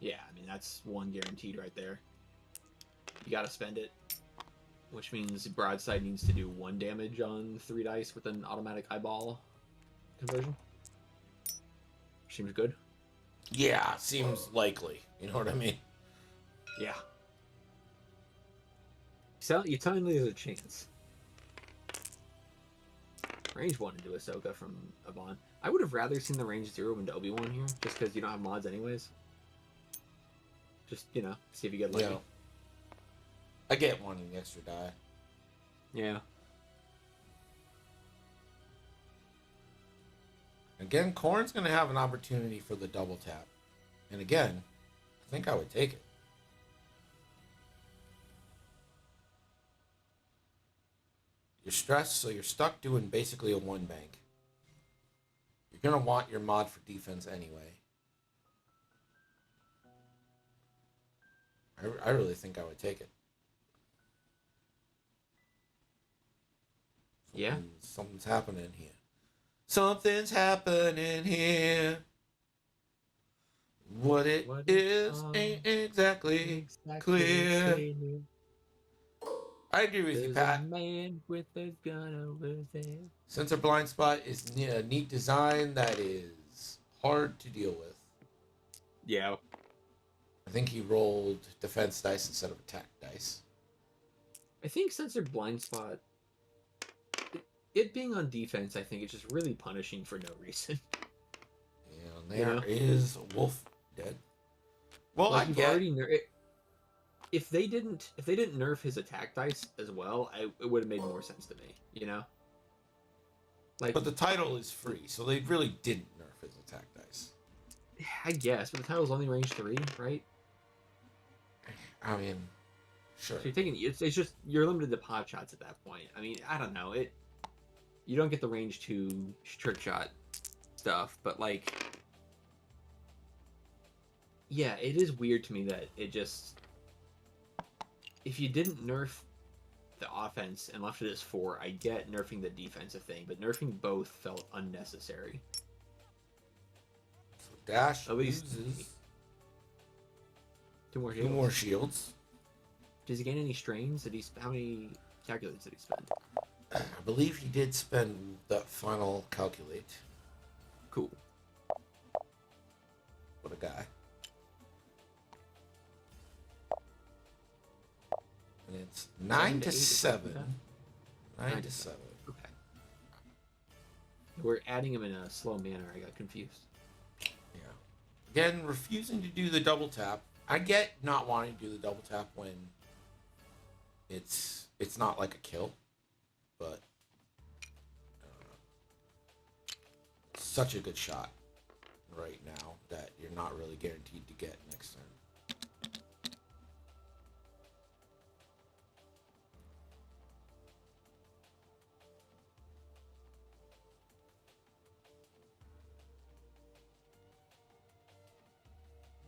Yeah, I mean, that's 1 guaranteed right there. You gotta spend it. Which means broadside needs to do 1 damage on 3 dice with an automatic eyeball conversion. Seems good. Yeah, seems likely. You know what I mean? Yeah. So you're telling me there's a chance. Range 1 into Ahsoka from Avon. I would have rather seen the range 0 into Obi-Wan here, just because you don't have mods anyways. Just, you know, see if you get lucky. Yeah. I get wanting the extra die. Yeah. Again, Corrin's going to have an opportunity for the double tap. And again, I think I would take it. You're stressed, so you're stuck doing basically a 1 bank. You're going to want your mod for defense anyway. I really think I would take it. Yeah. Something's happening here. Something's happening here. What it is ain't exactly clear. I agree with you, Pat. Man with a gun over there. Sensor blind spot is a neat design that is hard to deal with. Yeah. I think he rolled defense dice instead of attack dice. I think Censored Blind Spot, it being on defense, I think it's just really punishing for no reason. Yeah, and there is Wolf dead. Well, Like, I you've get already if they didn't nerf his attack dice as well, it would have made more sense to me. You know. Like, but the title is free, so they really didn't nerf his attack dice. I guess, but the title's only range 3, right? I mean, sure. So you're taking it's just you're limited to pot shots at that point. I mean, I don't know it. You don't get the range 2 trick shot stuff, but like, yeah, it is weird to me that it just if you didn't nerf the offense and left it as 4, I get nerfing the defensive thing, but nerfing both felt unnecessary. So Dash At least loses 2 more 2 shields. more shields. Does he gain any strains? How many calculates did he spend? I believe he did spend that final calculate. Cool. What a guy. And it's 9 to 7. 9 to 7. Okay. We're adding him in a slow manner. I got confused. Yeah. Again, refusing to do the double tap. I get not wanting to do the double tap when it's not like a kill, but it's such a good shot right now that you're not really guaranteed to get next turn.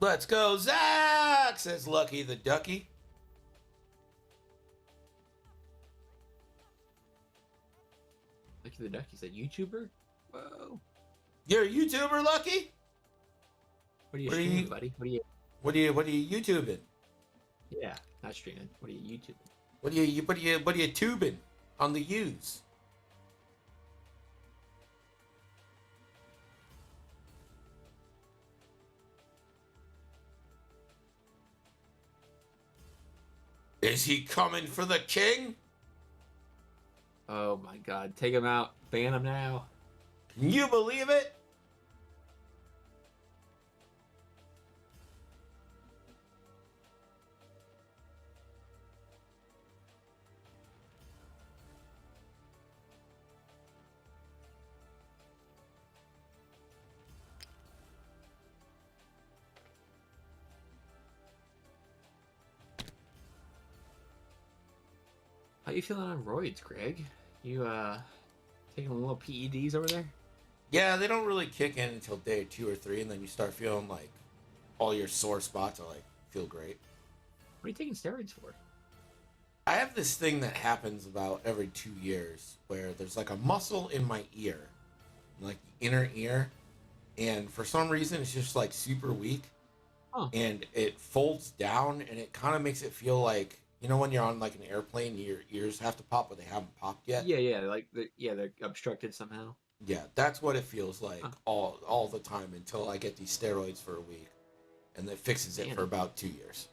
Let's go, Zach, says Lucky the Ducky. Lucky the Duck, he's a YouTuber? Whoa. You're a YouTuber, Lucky? What are you What are streaming, you- buddy? What are you YouTubing? Yeah, not streaming. What are you YouTubing? What are you tubing on the U's? Is he coming for the king? Oh my god. Take him out. Ban him now. Can you believe it? How you feeling on roids, Greg? You taking a little PEDs over there? Yeah, they don't really kick in until day 2 or 3, and then you start feeling like all your sore spots are like feel great. What are you taking steroids for? I have this thing that happens about every 2 years where there's like a muscle in my ear, like the inner ear, and for some reason it's just like super weak. Huh. And it folds down, and it kind of makes it feel like, you know, when you're on like an airplane, your ears have to pop, but they haven't popped yet. Yeah, like they're obstructed somehow. Yeah, that's what it feels like Huh. all the time until I get these steroids for a week, and that fixes it Man. for about 2 years.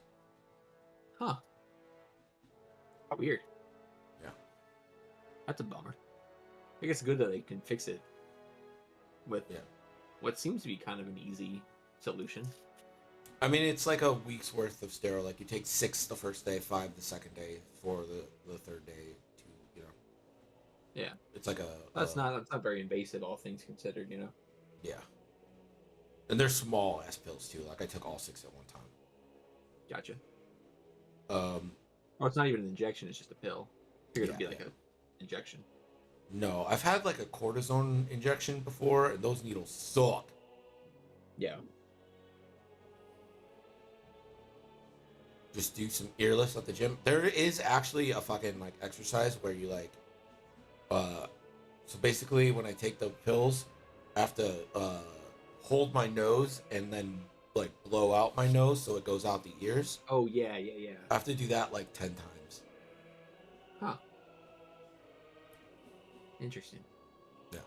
Huh. Weird. Yeah. That's a bummer. I guess it's good that they can fix it with what seems to be kind of an easy solution. I mean, it's like a week's worth of steroid. Like, you take 6 the first day, 5 the second day, 4 the third day, 2, you know. Yeah. It's like That's not very invasive, all things considered, you know. Yeah. And they're small ass pills too. Like, I took all 6 at one time. Gotcha. Um, it's not even an injection; it's just a pill. I figured it'd be Yeah, like an injection. no, I've had like a cortisone injection before, and those needles suck. Yeah. Just do some ear lifts at the gym. There is actually a fucking like exercise where you like, so basically when I take the pills, I have to hold my nose and then like blow out my nose so it goes out the ears. Oh yeah. I have to do that like 10 times. Huh. Interesting. Yeah.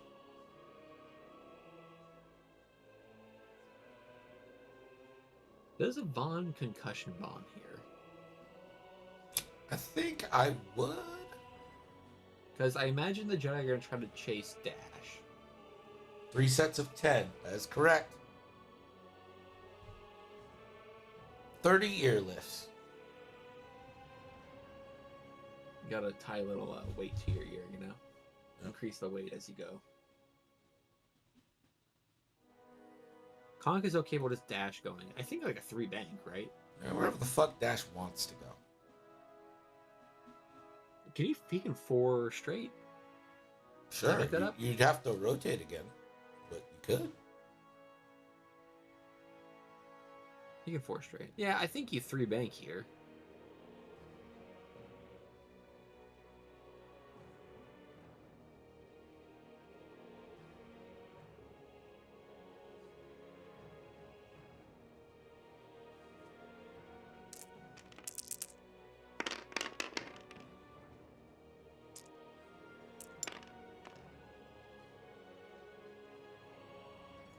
There's a Vaughn concussion bomb here. I think I would. Because I imagine the Jedi are going to try to chase Dash. 3 sets of 10. That is correct. 30 ear lifts. You got to tie a little weight to your ear, you know? Increase the weight as you go. Conk is okay with his Dash going. I think like a 3 bank, right? Yeah, wherever the fuck Dash wants to go. He can 4 straight? Sure, make that up? you'd have to rotate again, but you could. He can 4 straight. Yeah, I think you 3 bank here.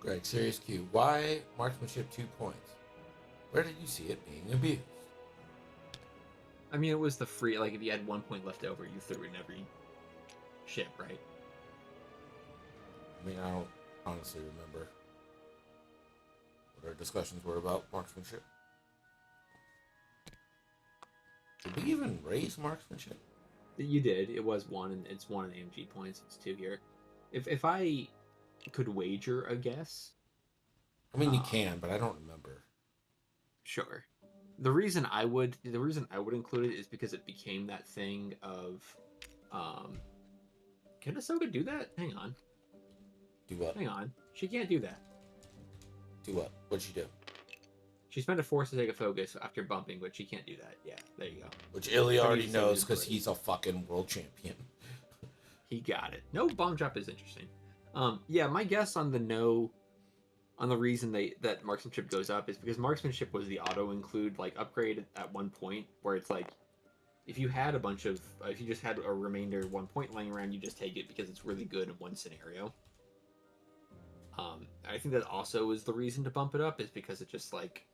Greg, serious Q. Why marksmanship 2 points? Where did you see it being abused? I mean, it was the free, like, if you had 1 point left over, you threw it in every ship, right? I mean, I don't honestly remember what our discussions were about marksmanship. Did we even raise marksmanship? You did. It was 1, and it's 1 in AMG points. It's 2 here. If I could wager a guess... I mean, you can, but I don't remember. Sure. The reason I would include it is because it became that thing of, can Ahsoka do that? Hang on. Do what? Hang on. She can't do that. Do what? What'd she do? She spent a force to take a focus after bumping, but she can't do that. Yeah, there you go. Which Illy already 77 knows is because great. he's a fucking world champion. He got it. No, bomb drop is interesting. Yeah, my guess on the reason that marksmanship goes up is because marksmanship was the auto include like upgrade at one point where it's like if you had a bunch of if you just had a remainder 1 point laying around, you just take it because it's really good in one scenario. I think that also is the reason to bump it up is because it just like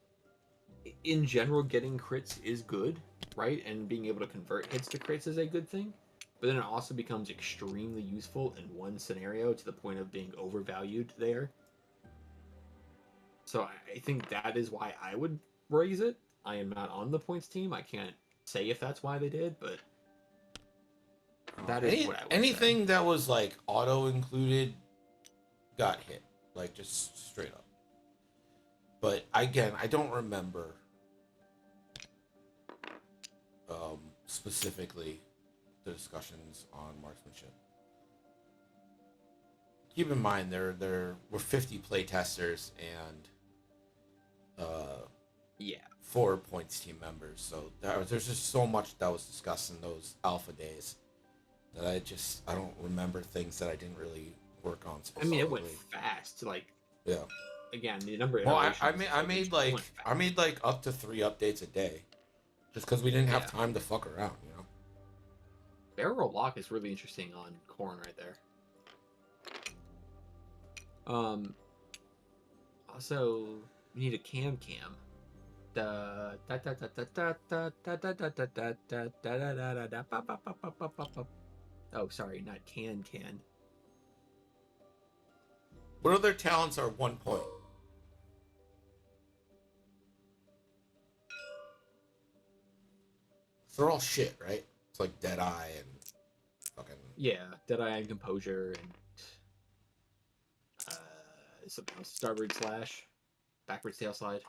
in general, getting crits is good, right? And being able to convert hits to crits is a good thing. But then it also becomes extremely useful in one scenario to the point of being overvalued there. So I think that is why I would raise it. I am not on the points team. I can't say if that's why they did, but that is what I would anything say. that was like auto included got hit, like just straight up. But again, I don't remember specifically the discussions on marksmanship. Keep in mind there were 50 play testers and Yeah. 4 points team members, so there's just so much that was discussed in those alpha days that I don't remember things that I didn't really work on I mean, it went specifically. fast. Like, Yeah. again, the number of Well, iterations. I made like up to 3 updates a day, just because we didn't have Yeah. time to fuck around, you know. Barrel lock is really interesting on corn right there. Also, we need a cam. Da da da da da da da da da da da da da da da da da ba ba ba ba ba ba ba. Oh, sorry, not can. What other talents are 1 point? They're all shit, right? It's like Deadeye and fucking. Yeah, Deadeye and Composure and something else. Starboard slash, backwards tail slide,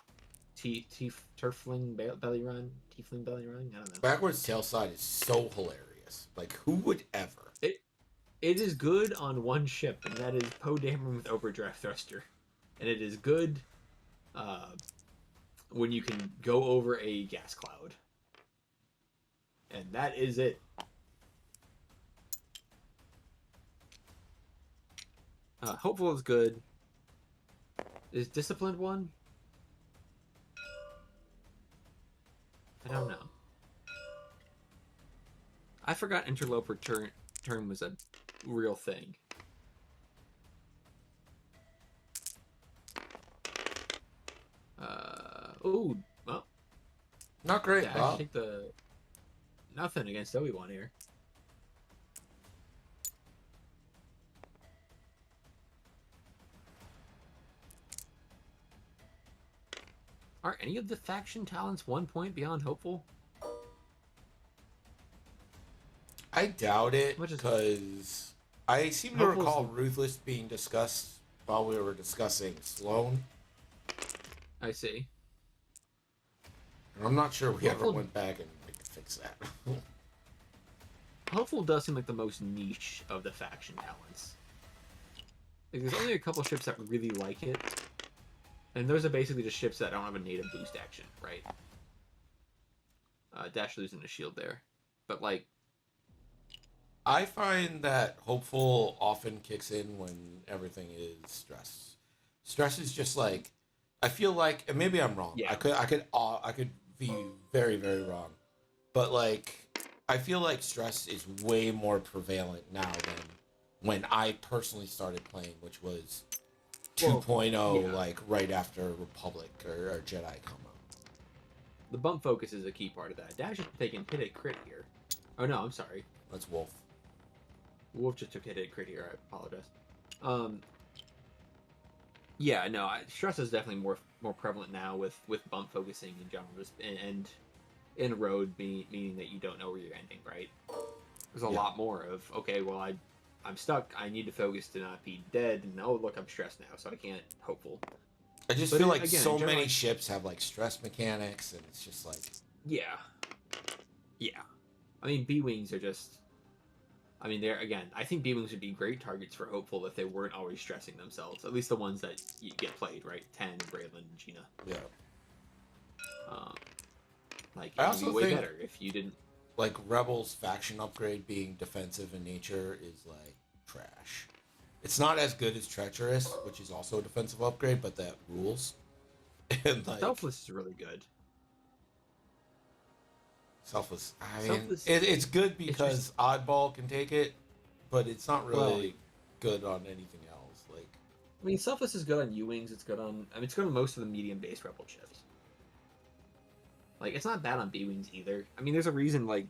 Tiefling belly run. I don't know. Backwards tail side is so hilarious. Like, who would ever? It is good on one ship, and that is Poe Dameron with Overdrive Thruster, and it is good when you can go over a gas cloud, and that is it. Hopeful is good. Is Disciplined one? I don't know. I forgot Interloper turn was a real thing. Oh, well. Not great, Yeah, I Bob. think nothing against Obi-Wan here. Are any of the faction talents 1 point beyond Hopeful? I doubt it, Which is- because I seem to Hopeful's- recall Ruthless being discussed while we were discussing Sloan. I see. And I'm not sure we ever Hopeful- went back and fixed that. Hopeful does seem like the most niche of the faction talents. Like, there's only a couple ships that really like it, and those are basically just ships that don't have a native boost action, right? Dash losing a shield there, but like, I find that Hopeful often kicks in when everything is stress. Stress is just like, I feel like, and maybe I'm wrong. Yeah. I could be very, very wrong, but like, I feel like stress is way more prevalent now than when I personally started playing, which was 2.0, yeah. like right after Republic or Jedi come out. the bump focus is a key part of that. Dash is taking hit at crit here. Oh no, I'm sorry. That's Wolf. Wolf just took hit at crit here. I apologize. Yeah, no, stress is definitely more prevalent now with bump focusing in general, just and in road meaning that you don't know where you're ending, right? There's a lot more of, okay, well, I'm stuck. I need to focus to not be dead, and oh look, I'm stressed now, so I can't Hopeful. I just But feel like again, so generally- many ships have like stress mechanics, and it's just like, Yeah. I mean, B-wings are just. I mean, they're again. I think B-wings would be great targets for Hopeful if they weren't always stressing themselves. At least the ones that you get played, right? Ten, Braylon, and Gina. yeah. Like, I it would also be way think- better if you didn't. Like Rebels faction upgrade being defensive in nature is like trash. It's not as good as Treacherous, which is also a defensive upgrade, but that rules. And like Selfless is really good. Selfless. I mean, Selfless- it's good because Oddball can take it, but it's not really Well- good on anything else. Like, I mean, Selfless is good on U-wings. It's good on. I mean, it's good on most of the medium-based Rebel ships. Like, it's not bad on B-Wings either. I mean, there's a reason, like,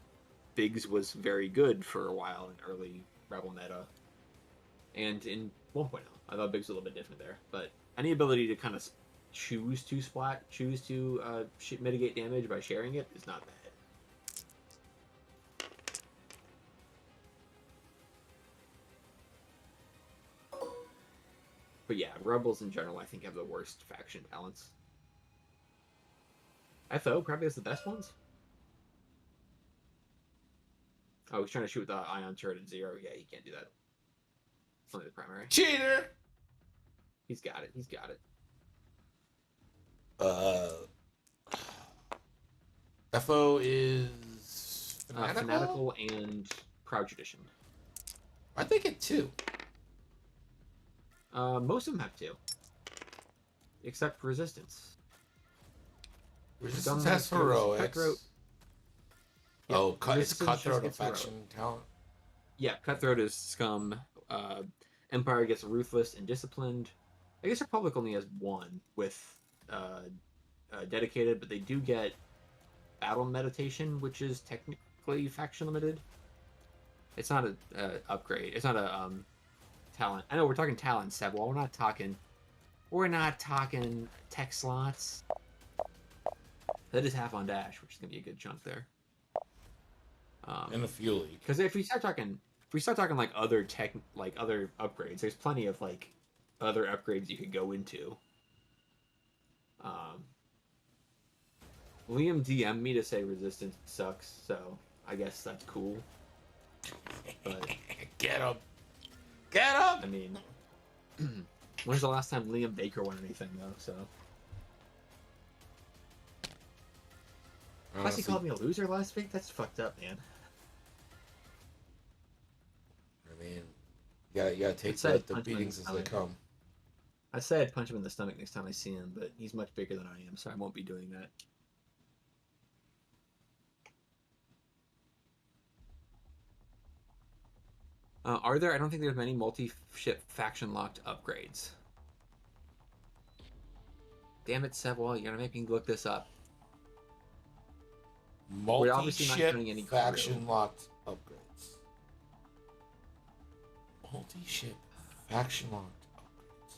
Biggs was very good for a while in early Rebel meta. And in 1.0, I thought Biggs was a little bit different there. But any ability to kind of choose to splat, choose to mitigate damage by sharing it is not bad. But yeah, Rebels in general, I think, have the worst faction talents. FO probably has the best ones. Oh, he's trying to shoot the ion turret at 0. Yeah, he can't do that. It's only the primary. Cheater! He's got it. He's got it. FO is fanatical? Fanatical and Proud Tradition. I think it too. Most of them have 2. Except for Resistance. Resistance has heroics. Cutthroat. Yeah, it's Resistance Cutthroat just a gets faction talent. Yeah, Cutthroat is Scum. Empire gets Ruthless and Disciplined. I guess Republic only has 1 with Dedicated, but they do get Battle Meditation, which is technically faction limited. It's not a upgrade. It's not a talent. I know we're talking talent, Seb. Well, we're not talking tech slots. That is half on dash, which is gonna be a good chunk there. In the Fuel League. Because if we start talking like other tech, like other upgrades, there's plenty of like other upgrades you could go into. Liam DM'd me to say Resistance sucks, so I guess that's cool. But Get him! Get him! I mean, when's the last time Liam Baker won anything though? So plus he called me a loser last week. That's fucked up, man. I mean, you gotta take the beatings as they come. I said I'd punch him in the stomach next time I see him, but he's much bigger than I am, so I won't be doing that. Are there? I don't think there's many multi-ship faction locked upgrades. Damn it, Sevwall, you're gonna make me look this up. Multi-ship faction locked upgrades. Multi-ship faction locked upgrades.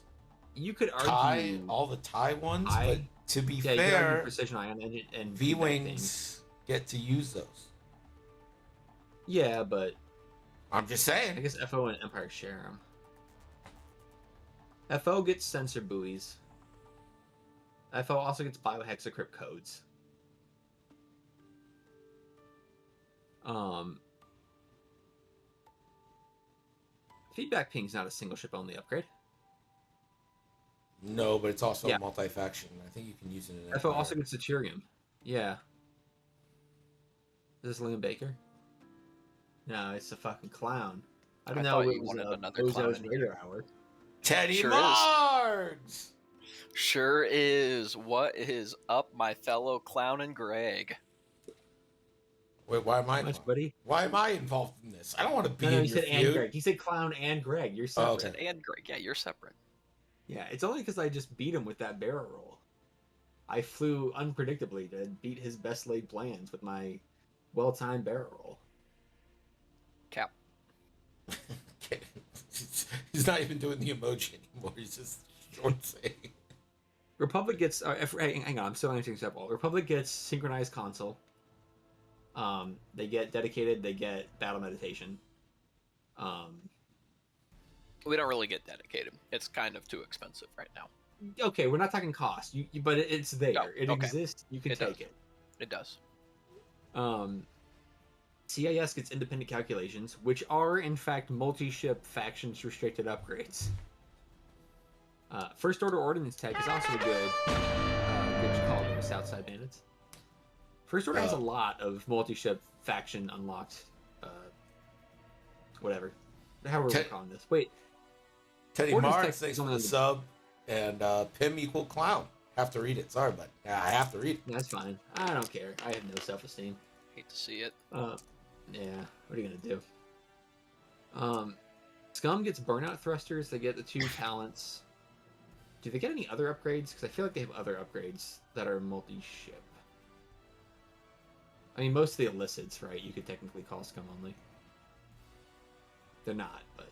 You could argue all the TIE ones, but to be fair, Precision Ion Engine and V-Wings get to use those. Yeah, but I'm just saying. I guess FO and Empire share them. FO gets sensor buoys. FO also gets biohexacrypt codes. Feedback ping's not a single ship only upgrade. No, but it's also a multi-faction. I think you can use it in FO also gets Saturium. Yeah. Is this Liam Baker? No, it's a fucking clown. I don't know. You wanted another clown in Raider Hour. Teddy Sure Margs! Sure is. What is up, my fellow clown and Greg? Wait, why am I? Buddy? Why am I involved in this? I don't want to be No, in he your said feud. and Greg. He said clown and Greg. You're separate. Oh, okay. And Greg, yeah, you're separate. Yeah, it's only because I just beat him with that barrel roll. I flew unpredictably to beat his best laid plans with my well-timed barrel roll. Cap. He's not even doing the emoji anymore. He's just short saying. Republic gets. Hang on, I'm still answering several. Republic gets synchronized console. They get dedicated. They get battle meditation. We don't really get dedicated. It's kind of too expensive right now. Okay, we're not talking cost. But it's there. No, it okay. exists. You can take it. It does. CIS gets independent calculations, which are in fact multi-ship factions restricted upgrades. First Order Ordnance Tech is also good. Good call there, Southside Bandits. First Order has a lot of multi-ship faction unlocked. Whatever. How are we calling this? Wait. Teddy Marks, thanks for the sub, and Pim equal clown. Have to read it. Sorry, but I have to read it. That's fine. I don't care. I have no self-esteem. Hate to see it. Yeah. What are you gonna do? Scum gets burnout thrusters. They get the 2 talents. Do they get any other upgrades? Because I feel like they have other upgrades that are multi-ship. I mean, most of the illicits, right? You could technically call scum only. They're not, but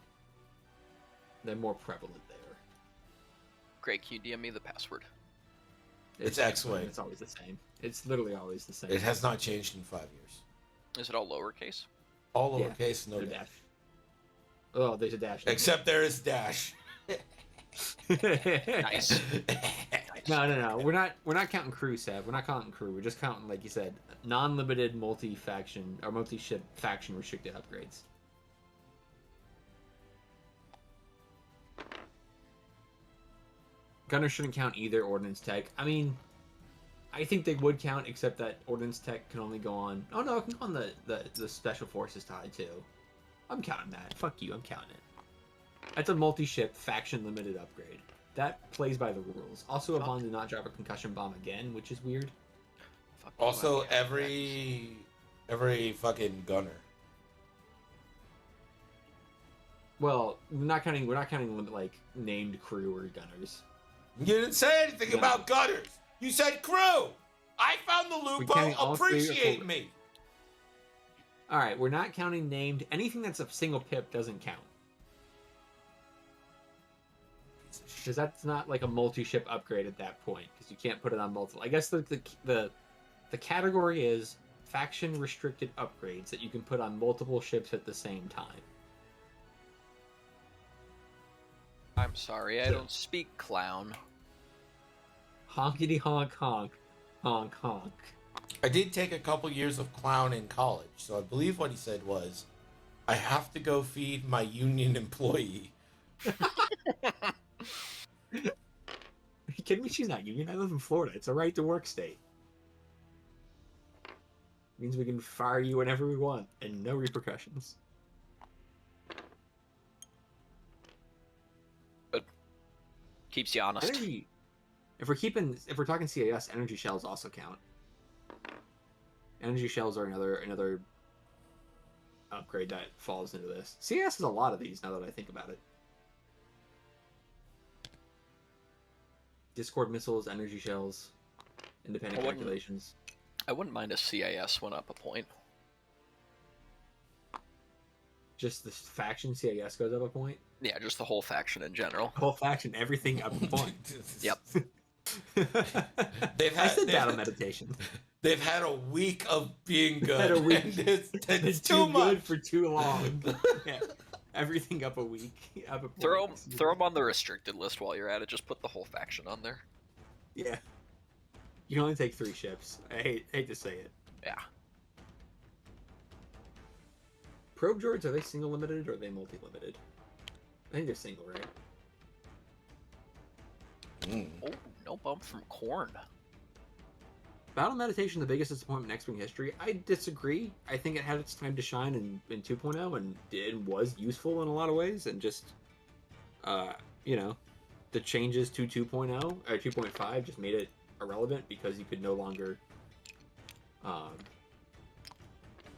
they're more prevalent there. Greg, can you DM me the password? It's X-Wing. It's always the same. It's literally always the same. It has not changed in 5 years. Is it all lowercase? All lowercase, no no dash. Oh, there's a dash. Except there is dash. Nice. No. We're not counting crew, Seb. We're not counting crew. We're just counting, like you said, non-limited multi-faction or multi-ship faction restricted upgrades. Gunner shouldn't count either ordnance tech. I mean, I think they would count, except that ordnance tech can only go on. Oh no, it can go on the special forces tide too. I'm counting that. Fuck you, I'm counting it. That's a multi-ship faction limited upgrade. That plays by the rules. Also, Yvonne did not drop a concussion bomb again, which is weird. Fuck Also, you, every fucking gunner. Well, we're not counting like named crew or gunners. You didn't say anything about gunners. You said crew. I found the counting loophole. all three or Appreciate four? me. All right, we're not counting named. Anything that's a single pip doesn't count. Because that's not like a multi-ship upgrade at that point. Because you can't put it on multiple. I guess the category is faction restricted upgrades that you can put on multiple ships at the same time. I'm sorry, I don't speak clown. Honkity honk honk, honk honk. I did take a couple years of clown in college, so I believe what he said was, I have to go feed my union employee. Are you kidding me? She's not union. I live in Florida. It's a right to work state. Means we can fire you whenever we want and no repercussions. But keeps you honest. Energy. If we're talking CAS, energy shells also count. Energy shells are another upgrade that falls into this. CAS has a lot of these now that I think about it. Discord missiles, energy shells, independent calculations. I wouldn't mind a CIS one up a point. Just the faction CAS goes up a point. Yeah, just the whole faction in general. Whole faction, everything up a point. Yep. I said battle meditation. They've had a week of being good. Had a week. It's too too much. good for too long. Yeah. Everything up a week. Up a point. Throw them on the restricted list while you're at it. Just put the whole faction on there. Yeah. You can only take 3 ships. I hate to say it. Yeah. Probe droids, are they single limited or are they multi limited? I think they're single, right? Oh, no bump from Corn. Battle Meditation, the biggest disappointment in X-Wing history. I disagree. I think it had its time to shine in 2.0 and it was useful in a lot of ways. And just, the changes to 2.0 or 2.5 just made it irrelevant because you could no longer,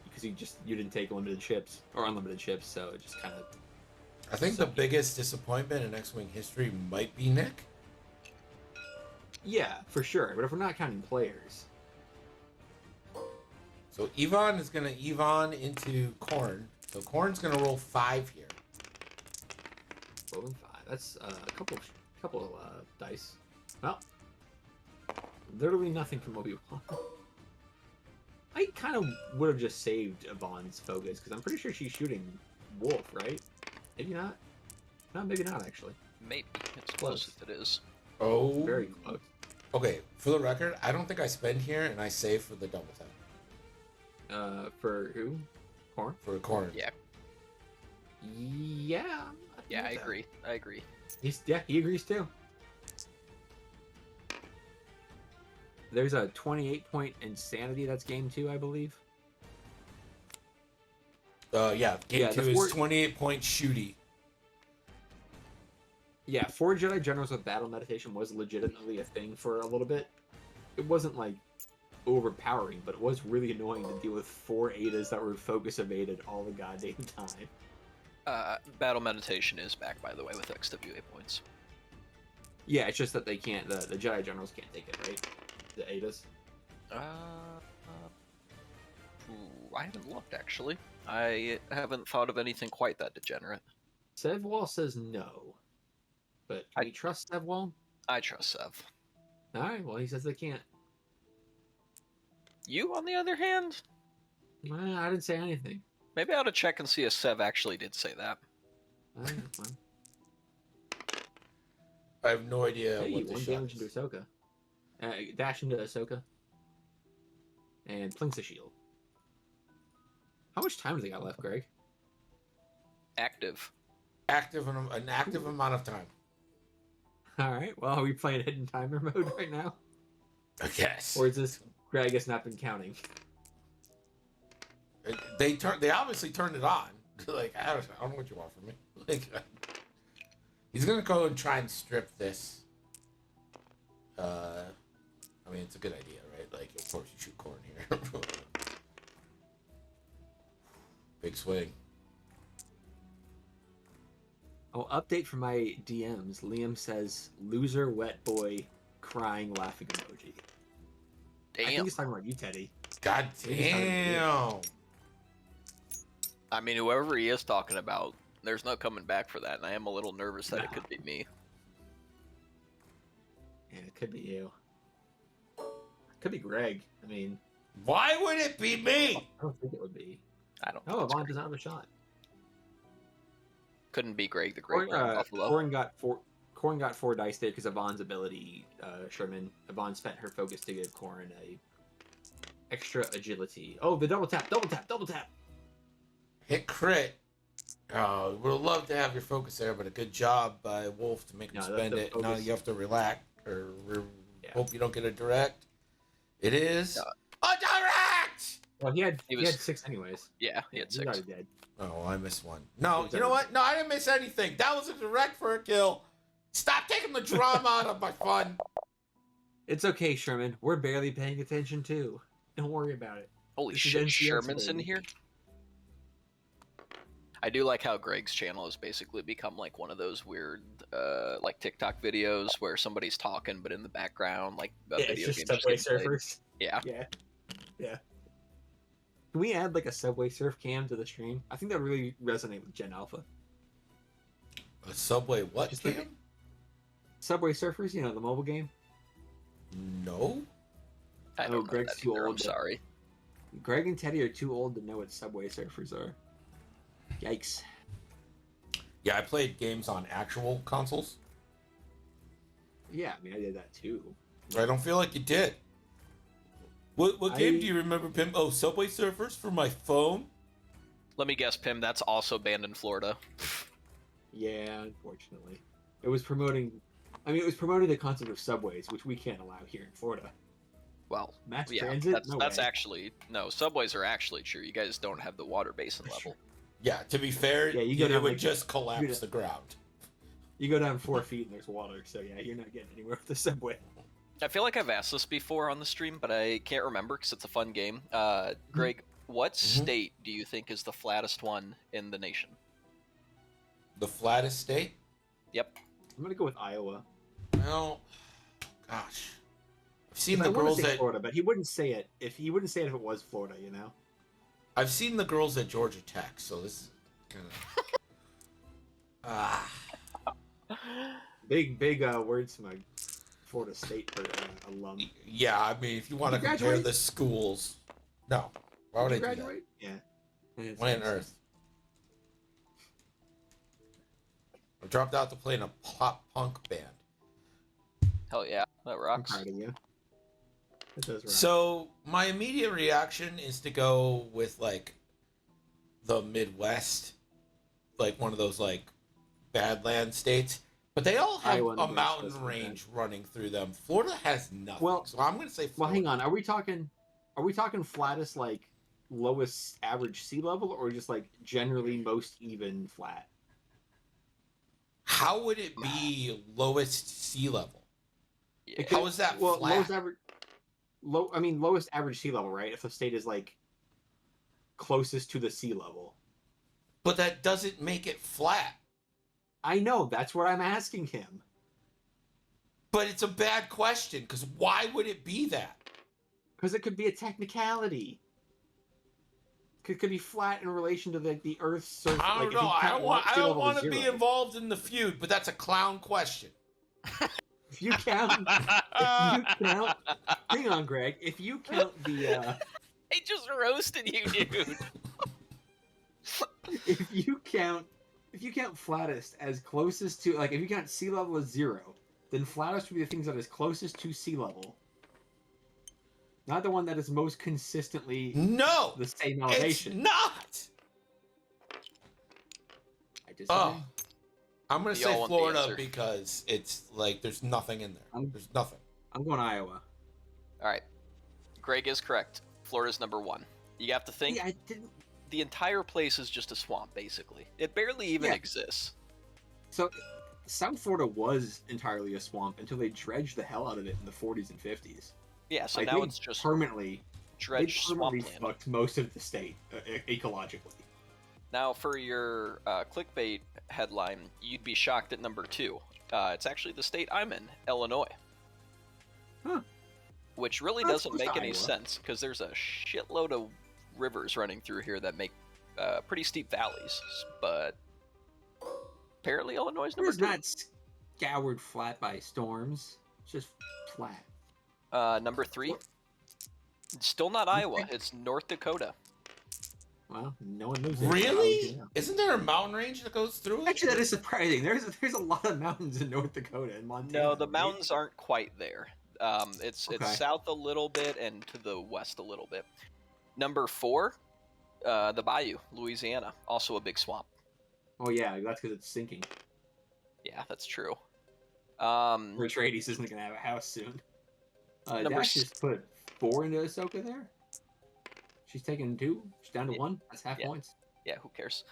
because you didn't take limited ships or unlimited ships, so it just kind of. I think the biggest disappointment in X-Wing history might be Nick. Yeah, for sure. But if we're not counting players. So Yvonne is going to Yvonne into Korn. So Korn's going to roll 5 here. Rolling 5. That's a couple dice. Well, literally nothing from Obi-Wan. I kind of would have just saved Yvonne's focus because I'm pretty sure she's shooting Wolf, right? Maybe not. No, maybe not actually. Maybe. It's close if it is. Oh. Very close. Okay, for the record, I don't think I spend here and I save for the double tap. For who? Corn? For Korn. Yeah. Yeah. Yeah, I agree. I agree. He agrees too. There's a 28-point insanity. That's game 2, I believe. Yeah, game 2 is 28-point shooty. Yeah, 4 Jedi Generals with battle meditation was legitimately a thing for a little bit. It wasn't like overpowering, but it was really annoying to deal with 4 Adas that were focus evaded all the goddamn time. Battle meditation is back, by the way, with XWA points. Yeah, it's just that they can't. The Jedi Generals can't take it, right? The Adas. I haven't looked actually. I haven't thought of anything quite that degenerate. Sevwall says no, but can we trust Sevwall? I trust Sev. All right. Well, he says they can't. You, on the other hand, Well, I didn't say anything. maybe I ought to check and see if Sev actually did say that. All right, well. I have no idea Hey, what the one shot damage into is. Ahsoka. Dash into Ahsoka. And plinks a shield. How much time do they got left, Greg? Active. An active amount of time. All right. Well, are we playing hidden timer mode right now, I guess. or is this Greg has not been counting? They obviously turned it on. Like, I don't know what you want from me. Like, he's gonna go and try and strip this. I mean, it's a good idea, right? Like, of course you shoot corn here. Big swing. Oh, update from my DMs. Liam says, "Loser, wet boy, crying, laughing emoji." I think Damn. he's talking about you, Teddy. God damn. I mean, whoever he is talking about, there's no coming back for that, and I am a little nervous that it Nah. could be me. Yeah, it could be you. It could be Greg. I mean, Why would it be me? I don't think it would be. I don't Oh, know. Avant does not have a shot. Couldn't be Greg the Great Corn, One Buffalo. Corn got 4 dice there because Yvonne's ability, Sherman. Yvonne spent her focus to give Corn a extra agility. Oh, the double tap, double tap, double tap. Hit crit. Oh, would have loved to have your focus there, but a good job by Wolf to make him No, spend the it. Now focus- you have to relax or Yeah. hope you don't get a direct. It is a direct. Well, he had He he had was- 6 anyways. Yeah, he had He's 6. already dead. Oh, I missed one. No, He's you know already what? No, I didn't miss anything. That was a direct for a kill. Stop taking the drama out of my fun. It's okay, Sherman. We're barely paying attention too. Don't worry about it. Holy This is shit, NCS, Sherman's in baby. here? I do like how Greg's channel has basically become like one of those weird, like TikTok videos where somebody's talking, but in the background, like a Yeah, video it's game just Subway getting played. Surfers. Yeah. Yeah. Yeah. Can we add like a Subway Surf cam to the stream? I think that would really resonate with Gen Alpha. A Subway what Just like game? Subway Surfers, you know, the mobile game. No. I Oh, don't know Greg's that too either, I'm old to- sorry. Greg and Teddy are too old to know what Subway Surfers are. Yikes. Yeah, I played games on actual consoles. Yeah, I mean, I did that too. I don't feel like you did. What game I- do you remember, Pim? Oh, Subway Surfers for my phone? Let me guess, Pim, that's also banned in Florida. Yeah, unfortunately. It was promoting the concept of subways, which we can't allow here in Florida. Well, Mass yeah, transit? that's No that's way. actually no. Subways are actually true. You guys don't have the water basin level. Yeah, to be fair, Yeah, you go it down, would like, just collapse the ground. You go down 4 feet and there's water, so yeah, you're not getting anywhere with the subway. I feel like I've asked this before on the stream, but I can't remember because it's a fun game. Greg, what state do you think is the flattest one in the nation? The flattest state? Yep. I'm gonna go with Iowa. Well, gosh. I've seen I the wanna girls say at Florida, but he wouldn't say it if it was Florida, you know. I've seen the girls at Georgia Tech, so this is kind of Big words from a Florida State alum. yeah. I mean, if you want to Did you compare graduate? the schools, no. Why would I Did you do that? graduate? Yeah. It's Why on nice. earth? I dropped out to play in a pop punk band. Hell yeah, that I'm rocks. proud of you. It does rock. So my immediate reaction is to go with like the Midwest, like one of those like Badland states, but they all have Iowa and a Nebraska mountain is like range running through them. Florida has nothing. Well- So I'm going to say Well, Florida. hang on. Are we talking flattest, like lowest average sea level, or just like generally most even flat? How would it be lowest sea level? Yeah. How is that Well, flat? lowest average sea level, right? If the state is like closest to the sea level. But that doesn't make it flat. I know. That's what I'm asking him. But it's a bad question because why would it be that? Because it could be a technicality. could be flat in relation to the Earth's surface. I don't like, know. I don't want to be zero. involved in the feud, but that's a clown question. If you count, hang on, Greg. If you count the, I just roasted you, dude. if you count flattest as closest to, like, if you count sea level as 0, then flattest would be the things that is closest to sea level. Not the one that is most consistently No, the same elevation. it's not. I disagree. Oh, I'm gonna We all say want the Florida answer. because it's like there's nothing in there. There's nothing. I'm going Iowa. All right. Greg is correct. Florida's number 1. You have to think See, I didn't. the entire place is just a swamp, basically. It barely even Yeah. exists. So, South Florida was entirely a swamp until they dredged the hell out of it in the 40s and 50s. Yeah, so Like, now they it's just permanently dredged swampland. fucked most of the state ecologically. Now, for your clickbait headline, you'd be shocked at number 2. It's actually the state I'm in, Illinois. Huh. Which really That's doesn't close to make any Iowa. sense, because there's a shitload of rivers running through here that make pretty steep valleys. But apparently Illinois is number It's 2. not scoured flat by storms. It's just flat. Number 3, still not Iowa. It's North Dakota. Well, no one knows that. Really? Yeah. Isn't there a mountain range that goes through it? Actually, that is surprising. There's a lot of mountains in North Dakota and Montana. No, the right? mountains aren't quite there. It's Okay. south a little bit and to the west a little bit. Number 4, the Bayou, Louisiana, also a big swamp. Oh yeah, that's because it's sinking. Yeah, that's true. Mercedes isn't gonna have a house soon. Number Dash s- just put 4 into Ahsoka there. She's taking 2. She's down to Yeah. 1. That's half Yeah. points. Yeah, who cares?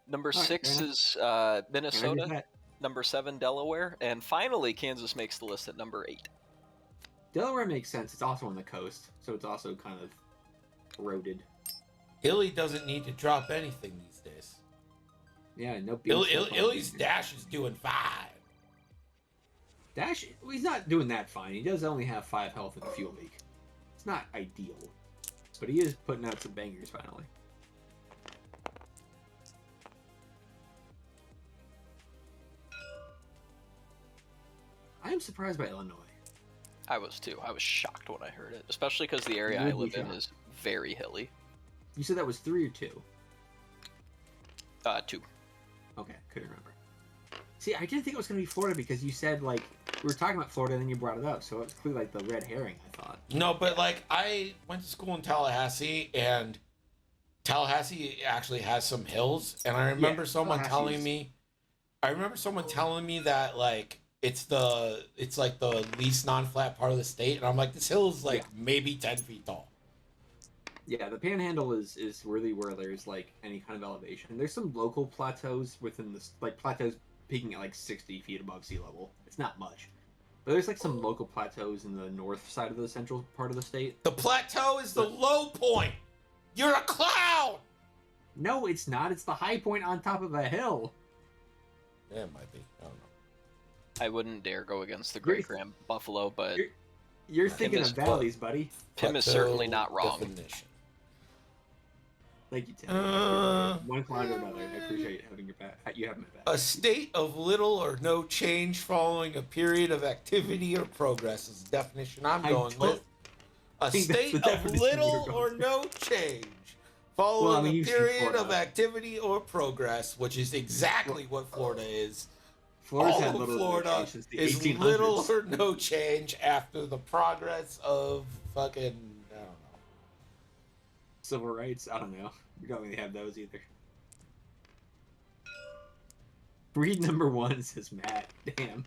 Number All right, 6 fair is Can I get Minnesota. that? Number 7, Delaware, and finally Kansas makes the list at number 8. Delaware makes sense. It's also on the coast, so it's also kind of eroded. Illy doesn't need to drop anything these days. Yeah, no. Illy's dash is doing fine. Dash. Well, he's not doing that fine. He does only have 5 health in the fuel leak. It's not ideal, but he is putting out some bangers finally. I am surprised by Illinois. I was too. I was shocked when I heard it, especially because the area You I would be live in shocked. is very hilly. You said that was 3 or 2. 2. Okay, couldn't remember. See, I didn't think it was going to be Florida because you said, like, we were talking about Florida and then you brought it up, so it was clearly like the red herring, I thought. No, but like I went to school in Tallahassee, and Tallahassee actually has some hills, and I remember someone telling Tallahassee's- me, that like it's like the least non-flat part of the state, and I'm like, this hill is like maybe 10 feet tall. Yeah, the Panhandle is really where there's like any kind of elevation. There's some local plateaus within this, like plateaus peaking at like 60 feet above sea level. It's not much, but there's like some local plateaus in the north side of the central part of the state. The plateau is the low point. You're a clown. No, it's not. It's the high point on top of a hill. Yeah, it might be. I don't know. I wouldn't dare go against the Great Grand Buffalo, but You're thinking is of valleys, buddy. Tim is certainly not wrong. Definition. Thank you, Tim. Uh, One client or another. I appreciate having your back. You have my back. A state of little or no change following a period of activity or progress is the definition I'm I going don't with. A think that's state the of definition you're little going or with. no change following Well, I mean, a you should period Florida. of activity or progress, which is exactly what Florida is. Florida's All had of little Florida since the is 1800s. little or no change after the progress of fucking, I don't know. Civil rights? I don't know. We don't really have those either. Breed number 1 says Matt. Damn.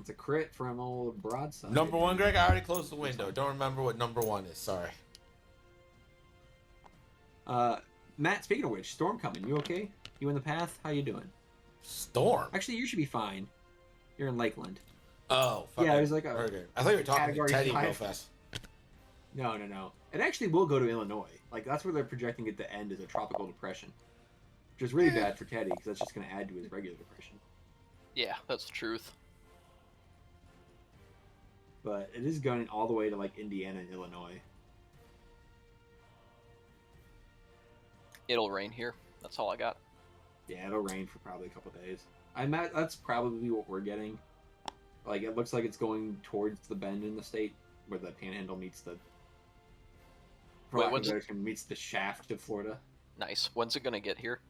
It's a crit from old Broadside. Number 1, Greg, I already closed the window. Don't remember what number 1 is. Sorry. Matt, speaking of which, storm coming. You okay? You in the path? How you doing? Storm. Actually, you should be fine. You're in Lakeland. Oh, fuck Yeah, it. there's like a Okay. I thought you were talking to category Teddy real 5. fast. No. It actually will go to Illinois. Like, that's where they're projecting it to end as a tropical depression. Which is really bad for Teddy, because that's just going to add to his regular depression. Yeah, that's the truth. but it is going all the way to like Indiana and Illinois. It'll rain here. That's all I got. Yeah, it'll rain for probably a couple days. That's probably what we're getting. Like, it looks like it's going towards the bend in the state where the Panhandle meets the. Meets the shaft of Florida. Nice. When's it gonna get here?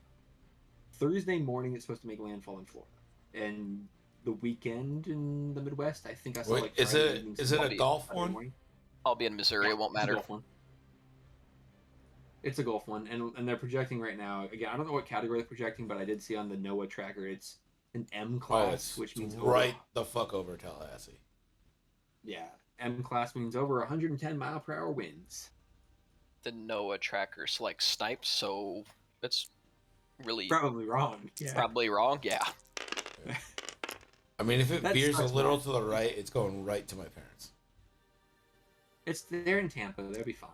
Thursday morning, it's supposed to make landfall in Florida, and the weekend in the Midwest. I think I saw like. Is it a Gulf one? Morning. I'll be in Missouri. It won't matter. It's a Gulf one, and they're projecting right now. Again, I don't know what category they're projecting, but I did see on the NOAA tracker it's an M class, which means right the fuck over Tallahassee. Yeah, M class means over 110 mile per hour winds. The NOAA tracker selects snipes, so it's really probably wrong. Yeah. Probably wrong. Yeah. I mean, if it veers a little to the right, it's going right to my parents. They're in Tampa. They'll be fine.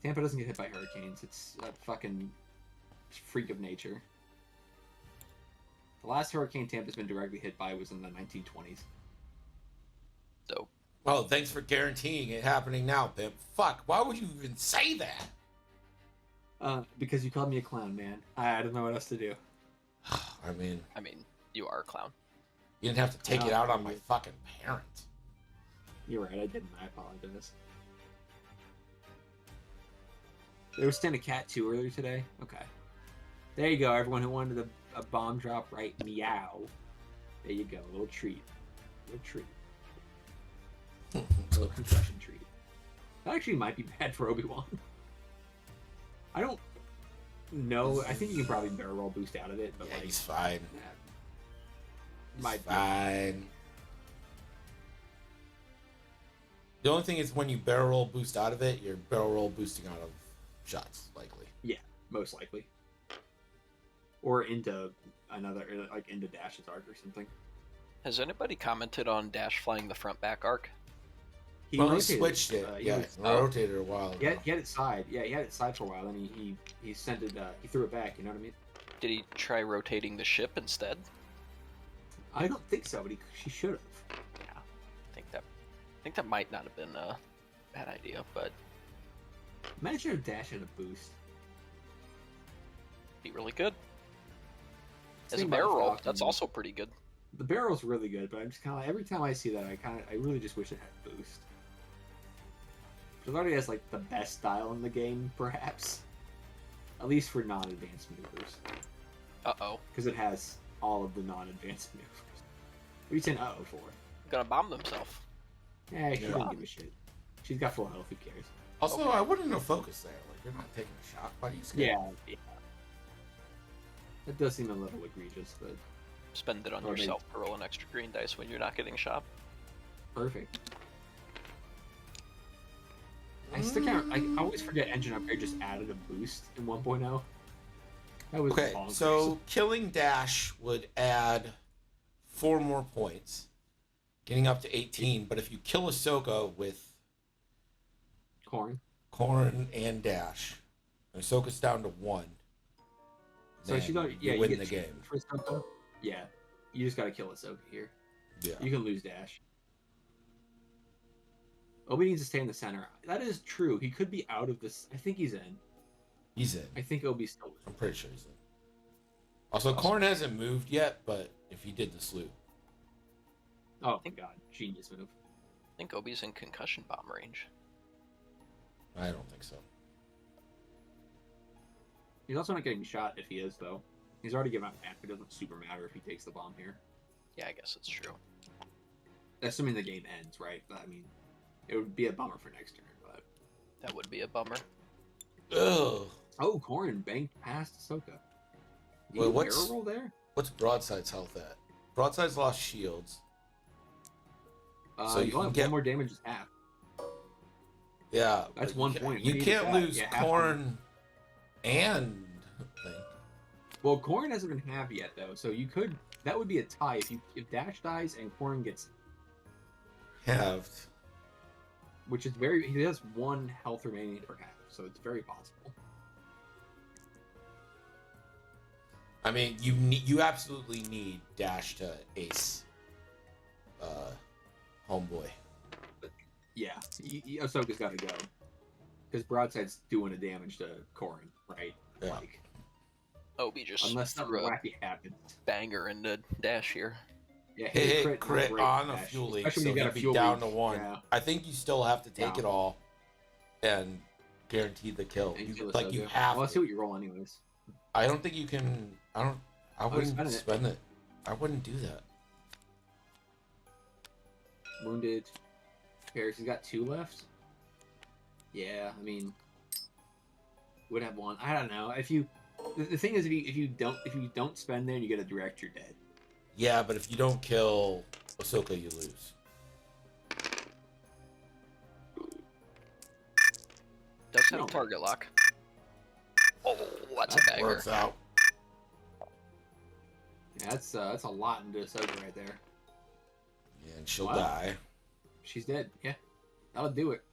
Tampa doesn't get hit by hurricanes. It's a fucking freak of nature. The last hurricane Tampa's been directly hit by was in the 1920s. So. Well, thanks for guaranteeing it happening now, Pimp. Fuck, why would you even say that? Because you called me a clown, man. I don't know what else to do. I mean, you are a clown. You didn't have to take it out on my fucking parents. You're right, I didn't. I apologize. They were staying a cat too earlier today. Okay. There you go, everyone who wanted a bomb drop right meow. There you go, a little treat. A little treat. A little concussion treat. That actually might be bad for Obi-Wan. I don't know. I think you can probably barrel roll boost out of it, but he's fine. Yeah, fine. The only thing is when you barrel roll boost out of it, you're barrel roll boosting out of shots, likely. Yeah, most likely. Or into another, like into Dash's arc or something. Has anybody commented on Dash flying the front back arc? He switched it. He rotated a while ago. He had it side. Yeah, he had it side for a while, and he sent it. He threw it back. You know what I mean? Did he try rotating the ship instead? I don't think so, but she should have. Yeah, I think that might not have been a bad idea, but imagine if Dash had a boost. Be really good. As a barrel roll, that's also pretty good. The barrel's really good, but I'm just kind of every time I see that, I really just wish it had boost. It already has like the best style in the game, perhaps. At least for non-advanced maneuvers. Uh-oh. Because it has all of the non-advanced maneuvers. What are you saying uh-oh for? Gonna bomb themselves. Yeah, she doesn't give a shit. She's got full health, who cares? Also, I wouldn't know focus there. Like, you're not taking a shot. Why do you scare? Yeah. That does seem a little egregious, but... Spend it on yourself to roll an extra green dice when you're not getting shot. Perfect. I still can't. I always forget Engine Upgrade just added a boost in 1.0. That was okay. bonkers. So killing Dash would add 4 more points, getting up to 18. But if you kill Ahsoka with Corn and Dash, Ahsoka's down to 1. So she's going. Yeah, you win the game. For Ahsoka. Yeah, you just gotta kill Ahsoka here. Yeah. You can lose Dash. Obi needs to stay in the center. That is true. He could be out of this. I think he's in. He's in. I think Obi's still in. I'm pretty sure he's in. Also, Corn hasn't moved yet, but if he did the salute. Oh, thank God. Genius move. I think Obi's in concussion bomb range. I don't think so. He's also not getting shot if he is, though. He's already given out back. It doesn't super matter if he takes the bomb here. Yeah, I guess it's true. Assuming the game ends, right? But, I mean, it would be a bummer for next turn, but... That would be a bummer. Ugh. Oh, Corn banked past Ahsoka. Wait, what's barrel roll there? What's Broadside's health at? Broadside's lost shields. So you only have one more damage is half. Yeah. That's 1 point. You can't lose Corn and... Well, Corn hasn't been half yet, though, so you could... That would be a tie if Dash dies and Corn gets... halved. Which is very... He has 1 health remaining per half, so it's very possible. I mean, you absolutely need Dash to ace Homeboy. Yeah, Ahsoka's got to go. Because Broadside's doing a damage to Corrin, right? Yeah. Like, Obi just unless something threw a wacky happens. banger into Dash here. Yeah, Hit and crit break on a dash, fuel leak, especially so when you he'd got a be fuel down leak. to 1. Yeah. I think you still have to take Yeah. it all and guarantee the kill. And You, kill like you Ahsoka. have. Well, let's see what you roll, anyways. I don't think you can. I wouldn't spend it. spend it. I wouldn't do that. Wounded. Paris, he's got 2 left. Yeah, I mean, would have 1. I don't know. If you, the thing is, if you don't spend there, and you get a direct, you're dead. Yeah, but if you don't kill Ahsoka, you lose. Does have No. target lock. Oh, that's a That banger. works out. Yeah, that's a lot into Ahsoka right there. Yeah, and she'll Wow. die. She's dead. Yeah, that'll do it.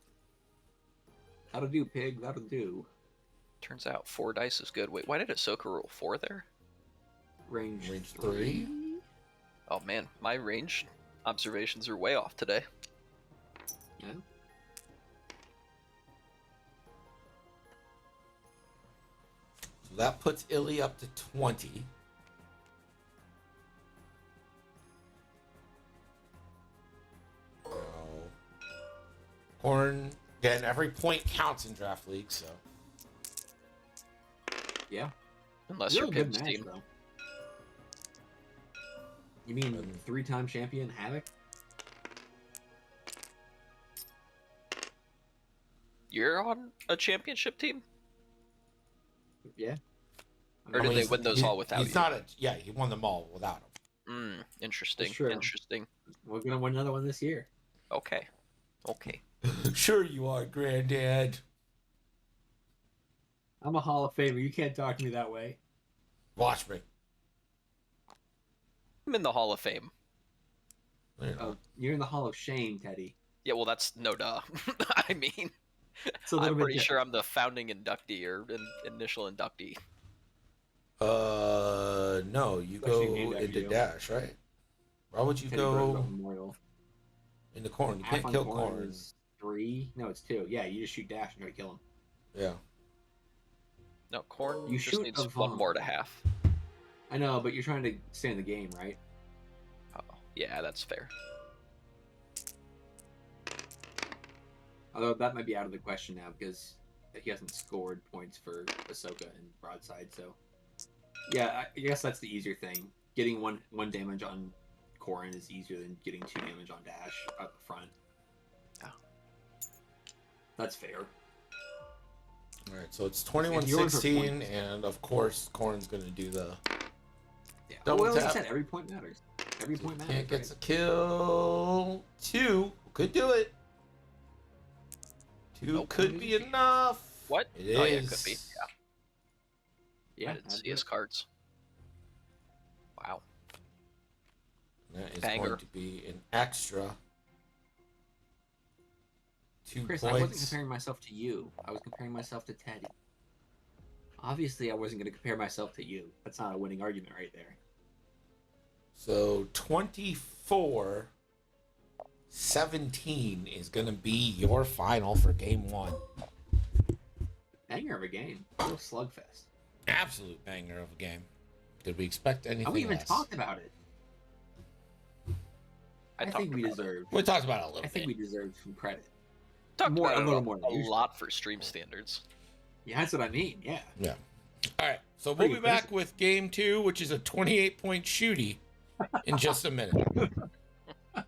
That'll do, pig. That'll do. Turns out 4 dice is good. Wait, why did Ahsoka roll 4 there? Range 3. Oh man, my range observations are way off today. Yeah. So that puts Illy up to 20. Corn, again, every point counts in draft league, so. Yeah. Unless Real you're good Pim's match, team. though. You mean 3-time champion Havoc? You're on a championship team? Yeah. Or did they win those all without he's you? not a, yeah, he won them all without him. Interesting. That's true. Interesting. We're gonna win another one this year. Okay. Okay. Sure you are, Granddad. I'm a Hall of Famer. You can't talk to me that way. Watch me. I'm in the Hall of Fame. You know. Oh, you're in the Hall of Shame, Teddy. Yeah, well, that's no duh. I mean, It's a little I'm bit pretty sure different. I'm the founding inductee or initial inductee. No, you Especially go named after into you. Dash, right? Why would you Teddy Roosevelt go Memorial. into Corn? You Half can't on kill Corn Corn. is 3. No, it's 2. Yeah, you just shoot Dash and try to kill him. Yeah. No, Corn You just shoot needs a 1 Vaughn. more to half. I know, but you're trying to stay in the game, right? Oh, yeah, that's fair. Although that might be out of the question now because he hasn't scored points for Ahsoka and Broadside. So, yeah, I guess that's the easier thing. Getting one damage on Corrin is easier than getting 2 damage on Dash up front. Yeah. That's fair. All right, so it's And yours are 21-16, points. and of course, Corn's going to do the Yeah. Double Well, like I tap. said, every point matters. Every point matters. can't get right? the kill. 2 could do it. 2 Nope. could be enough. What? It Oh, yeah, it is. could be. Yeah, Yeah, I didn't that'd see do his it. cards. Wow. That is Banger. going to be an extra 2 Chris, I wasn't points. comparing myself to you. I was comparing myself to Teddy. Obviously, I wasn't going to compare myself to you. That's not a winning argument right there. So 24-17 is going to be your final for game 1. Banger of a game. Real slugfest. Absolute banger of a game. Did we expect anything And we even less? talked about it. I talked think we about it. deserve. We talked about it a little I think bit. we deserve some credit. Talked More- about a it little more than a usual. lot for stream standards. Yeah, that's what I mean. Yeah. Yeah. All right. So we'll Pretty be back with game 2, which is a 28-point shooty, in just a minute.